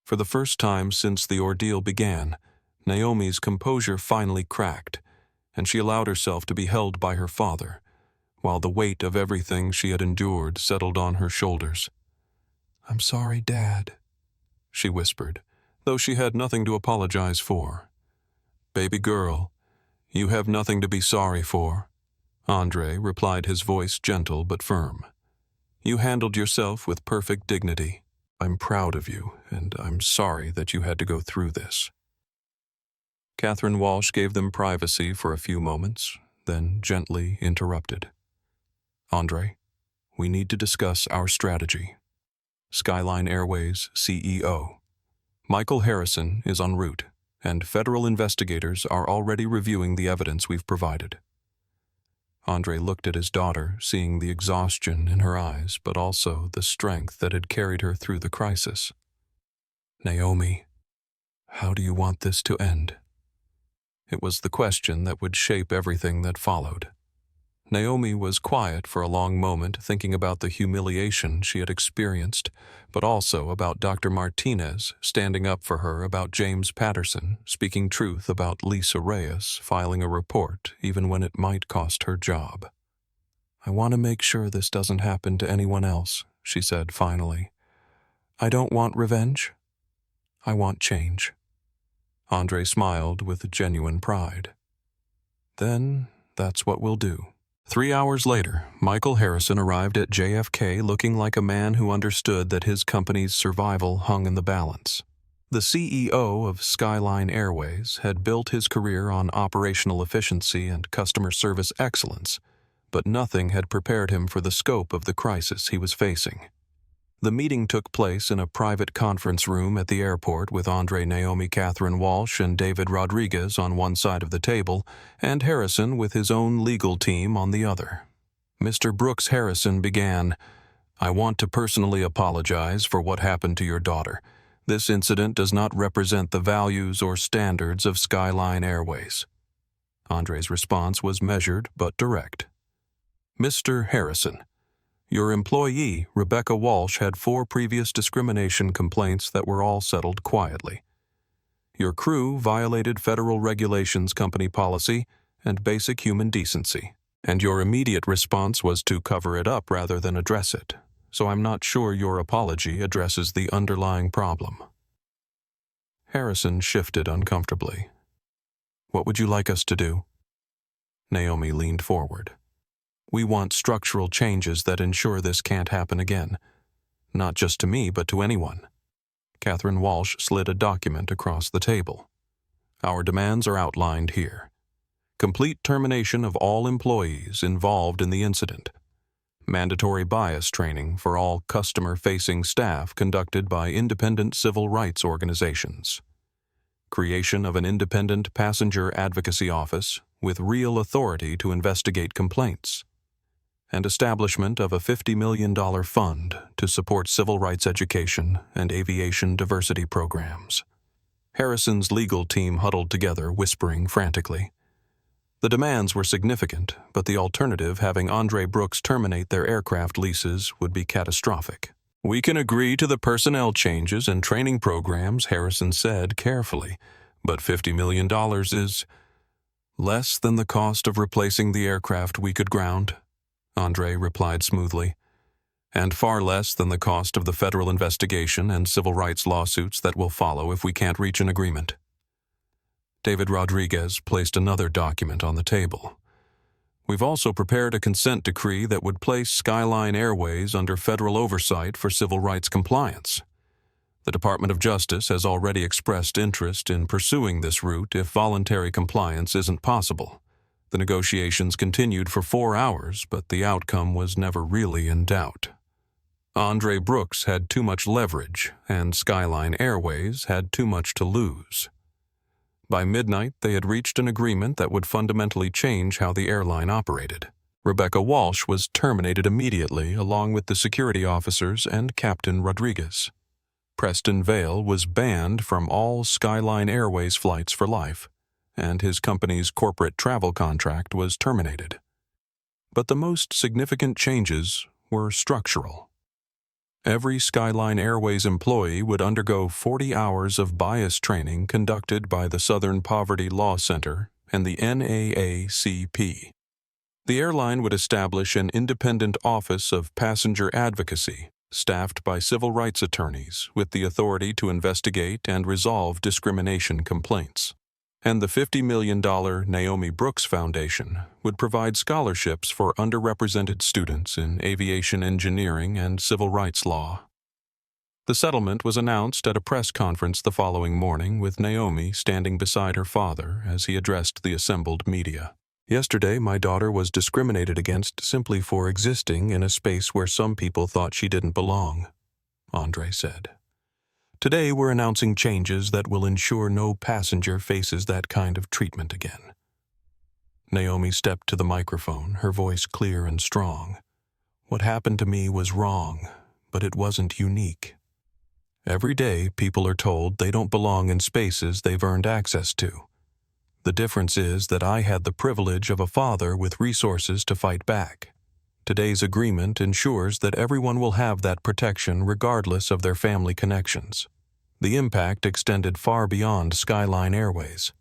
For the first time since the ordeal began, Naomi's composure finally cracked, and she allowed herself to be held by her father, while the weight of everything she had endured settled on her shoulders. "I'm sorry, Dad," she whispered, though she had nothing to apologize for. "Baby girl, you have nothing to be sorry for," Andre replied, his voice gentle but firm. "You handled yourself with perfect dignity. I'm proud of you, and I'm sorry that you had to go through this." Catherine Walsh gave them privacy for a few moments, then gently interrupted. "Andre, we need to discuss our strategy. Skyline Airways CEO. Michael Harrison is en route, and federal investigators are already reviewing the evidence we've provided." Andre looked at his daughter, seeing the exhaustion in her eyes, but also the strength that had carried her through the crisis. "Naomi, how do you want this to end?" It was the question that would shape everything that followed. Naomi was quiet for a long moment, thinking about the humiliation she had experienced, but also about Dr. Martinez standing up for her, about James Patterson speaking truth about Lisa Reyes filing a report even when it might cost her job. "I want to make sure this doesn't happen to anyone else," she said finally. "I don't want revenge. I want change." Andre smiled with genuine pride. "Then that's what we'll do." 3 hours later, Michael Harrison arrived at JFK looking like a man who understood that his company's survival hung in the balance. The CEO of Skyline Airways had built his career on operational efficiency and customer service excellence, but nothing had prepared him for the scope of the crisis he was facing. The meeting took place in a private conference room at the airport with Andre, Naomi, Catherine Walsh, and David Rodriguez on one side of the table, and Harrison with his own legal team on the other. Mr. Brooks Harrison began, "I want to personally apologize for what happened to your daughter. This incident does not represent the values or standards of Skyline Airways." Andre's response was measured but direct. "Mr. Harrison, your employee, Rebecca Walsh, had 4 previous discrimination complaints that were all settled quietly. Your crew violated federal regulations, company policy, and basic human decency, and your immediate response was to cover it up rather than address it, so I'm not sure your apology addresses the underlying problem." Harrison shifted uncomfortably. "What would you like us to do?" Naomi leaned forward. "We want structural changes that ensure this can't happen again. Not just to me, but to anyone." Catherine Walsh slid a document across the table. "Our demands are outlined here. Complete termination of all employees involved in the incident. Mandatory bias training for all customer-facing staff conducted by independent civil rights organizations. creation of an independent passenger advocacy office with real authority to investigate complaints, and establishment of a $50 million fund to support civil rights education and aviation diversity programs. Harrison's legal team huddled together, whispering frantically. The demands were significant, but the alternative, having Naomi Brooks terminate their aircraft leases, would be catastrophic. "We can agree to the personnel changes and training programs," Harrison said carefully, "but $50 million is less than the cost of replacing the aircraft we could ground," Andre replied smoothly, "and far less than the cost of the federal investigation and civil rights lawsuits that will follow if we can't reach an agreement." David Rodriguez placed another document on the table. "We've also prepared a consent decree that would place Skyline Airways under federal oversight for civil rights compliance. The Department of Justice has already expressed interest in pursuing this route if voluntary compliance isn't possible. The negotiations continued for 4 hours, but the outcome was never really in doubt. Naomi Brooks had too much leverage, and Skyline Airways had too much to lose. By midnight, they had reached an agreement that would fundamentally change how the airline operated. Rebecca Walsh was terminated immediately, along with the security officers and Captain Rodriguez. Preston Vale was banned from all Skyline Airways flights for life, and his company's corporate travel contract was terminated. But the most significant changes were structural. Every Skyline Airways employee would undergo 40 hours of bias training conducted by the Southern Poverty Law Center and the NAACP. The airline would establish an independent office of passenger advocacy, staffed by civil rights attorneys with the authority to investigate and resolve discrimination complaints. And the $50 million Naomi Brooks Foundation would provide scholarships for underrepresented students in aviation engineering and civil rights law. The settlement was announced at a press conference the following morning, with Naomi standing beside her father as he addressed the assembled media. "Yesterday, my daughter was discriminated against simply for existing in a space where some people thought she didn't belong," Andre said. "Today, we're announcing changes that will ensure no passenger faces that kind of treatment again." Naomi stepped to the microphone, her voice clear and strong. "What happened to me was wrong, but it wasn't unique. Every day, people are told they don't belong in spaces they've earned access to. The difference is that I had the privilege of a father with resources to fight back. Today's agreement ensures that everyone will have that protection regardless of their family connections." The impact extended far beyond Skyline Airways.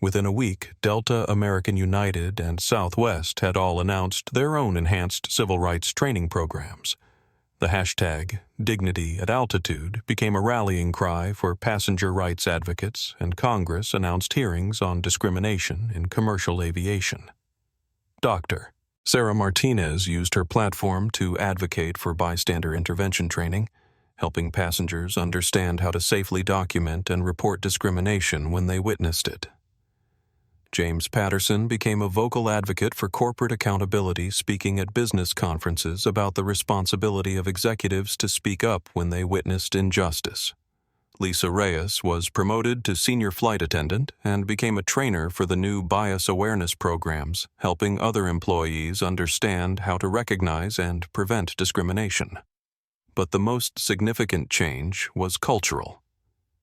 Within a week, Delta, American United, and Southwest had all announced their own enhanced civil rights training programs. The hashtag Dignity at Altitude became a rallying cry for passenger rights advocates, and Congress announced hearings on discrimination in commercial aviation. Dr. Sarah Martinez used her platform to advocate for bystander intervention training, helping passengers understand how to safely document and report discrimination when they witnessed it. James Patterson became a vocal advocate for corporate accountability, speaking at business conferences about the responsibility of executives to speak up when they witnessed injustice. Lisa Reyes was promoted to senior flight attendant and became a trainer for the new bias awareness programs, helping other employees understand how to recognize and prevent discrimination. But the most significant change was cultural.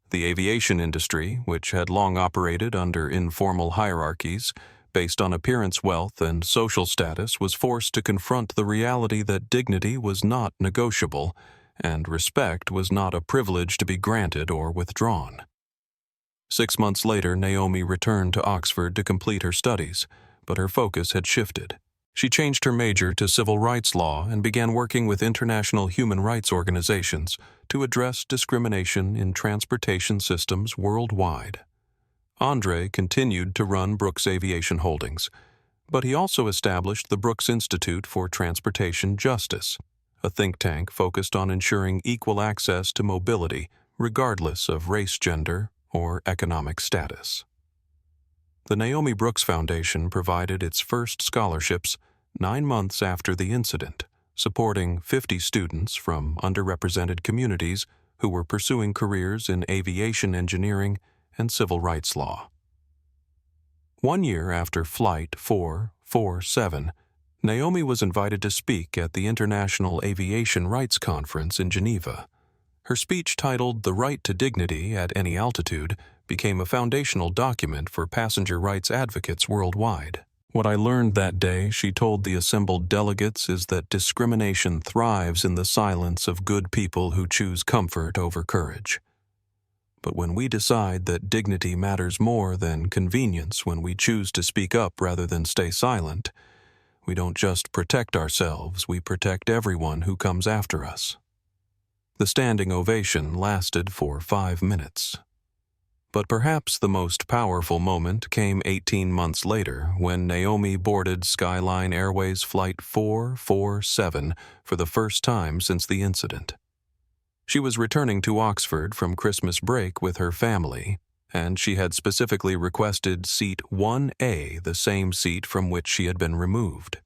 The aviation industry, which had long operated under informal hierarchies based on appearance, wealth, and social status, was forced to confront the reality that dignity was not negotiable and respect was not a privilege to be granted or withdrawn. 6 months later, Naomi returned to Oxford to complete her studies, but her focus had shifted. She changed her major to civil rights law and began working with international human rights organizations to address discrimination in transportation systems worldwide. Andre continued to run Brooks Aviation Holdings, but he also established the Brooks Institute for Transportation Justice, a think tank focused on ensuring equal access to mobility regardless of race, gender, or economic status. The Naomi Brooks Foundation provided its first scholarships 9 months after the incident, supporting 50 students from underrepresented communities who were pursuing careers in aviation engineering and civil rights law. 1 year after Flight 447, Naomi was invited to speak at the International Aviation Rights Conference in Geneva. Her speech, titled "The Right to Dignity at Any Altitude," became a foundational document for passenger rights advocates worldwide. "What I learned that day," she told the assembled delegates, "is that discrimination thrives in the silence of good people who choose comfort over courage. But when we decide that dignity matters more than convenience, when we choose to speak up rather than stay silent, we don't just protect ourselves, we protect everyone who comes after us." The standing ovation lasted for 5 minutes. But perhaps the most powerful moment came 18 months later, when Naomi boarded Skyline Airways Flight 447 for the first time since the incident. She was returning to Oxford from Christmas break with her family, and she had specifically requested seat 1A, the same seat from which she had been removed.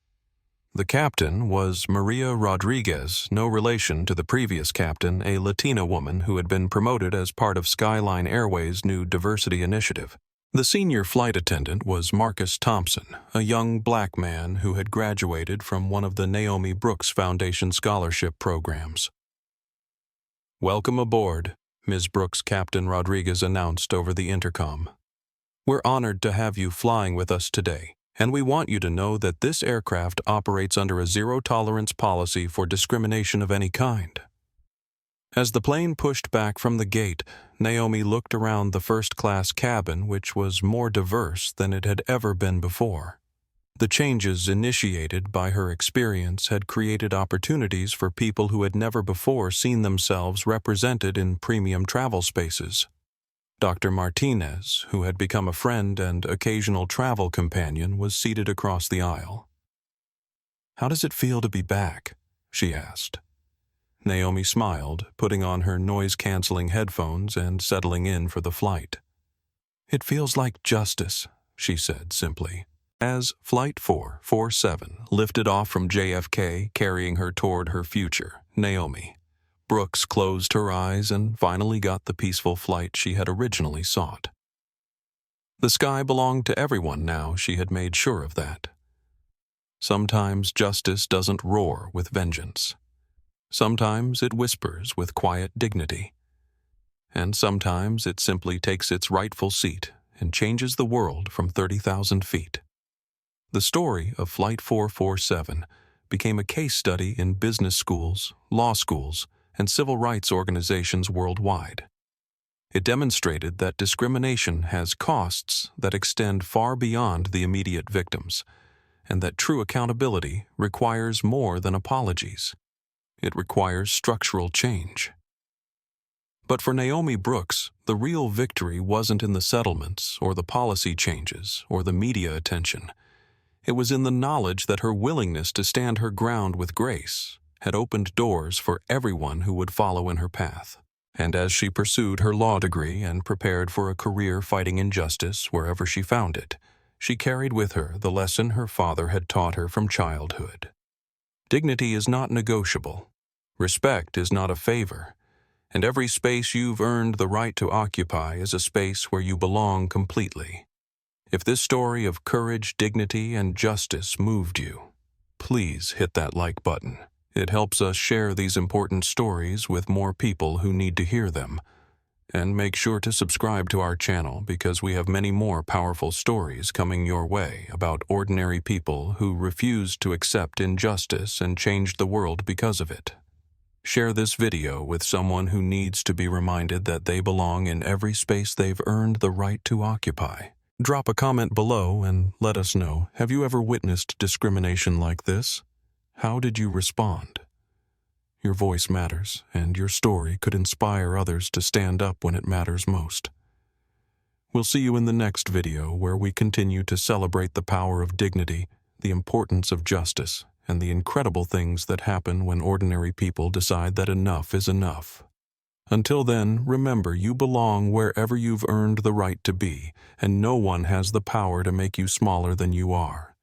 The captain was Maria Rodriguez, no relation to the previous captain, a Latina woman who had been promoted as part of Skyline Airways' new diversity initiative. The senior flight attendant was Marcus Thompson, a young black man who had graduated from one of the Naomi Brooks Foundation scholarship programs. "Welcome aboard," Ms. Brooks, Captain Rodriguez announced over the intercom. "We're honored to have you flying with us today, and we want you to know that this aircraft operates under a zero-tolerance policy for discrimination of any kind." As the plane pushed back from the gate, Naomi looked around the first-class cabin, which was more diverse than it had ever been before. The changes initiated by her experience had created opportunities for people who had never before seen themselves represented in premium travel spaces. Dr. Martinez, who had become a friend and occasional travel companion, was seated across the aisle. "How does it feel to be back?" she asked. Naomi smiled, putting on her noise-canceling headphones and settling in for the flight. "It feels like justice," she said simply. As Flight 447 lifted off from JFK, carrying her toward her future, Naomi Brooks closed her eyes and finally got the peaceful flight she had originally sought. The sky belonged to everyone now, she had made sure of that. Sometimes justice doesn't roar with vengeance. Sometimes it whispers with quiet dignity. And sometimes it simply takes its rightful seat and changes the world from 30,000 feet. The story of Flight 447 became a case study in business schools, law schools, and civil rights organizations worldwide. It demonstrated that discrimination has costs that extend far beyond the immediate victims, and that true accountability requires more than apologies. It requires structural change. But for Naomi Brooks, the real victory wasn't in the settlements or the policy changes or the media attention. It was in the knowledge that her willingness to stand her ground with grace had opened doors for everyone who would follow in her path. And as she pursued her law degree and prepared for a career fighting injustice wherever she found it, she carried with her the lesson her father had taught her from childhood. Dignity is not negotiable. Respect is not a favor. And every space you've earned the right to occupy is a space where you belong completely. If this story of courage, dignity, and justice moved you, please hit that like button. It helps us share these important stories with more people who need to hear them. And make sure to subscribe to our channel because we have many more powerful stories coming your way about ordinary people who refused to accept injustice and changed the world because of it. Share this video with someone who needs to be reminded that they belong in every space they've earned the right to occupy. Drop a comment below and let us know, have you ever witnessed discrimination like this? How did you respond? Your voice matters, and your story could inspire others to stand up when it matters most. We'll see you in the next video where we continue to celebrate the power of dignity, the importance of justice, and the incredible things that happen when ordinary people decide that enough is enough. Until then, remember you belong wherever you've earned the right to be, and no one has the power to make you smaller than you are.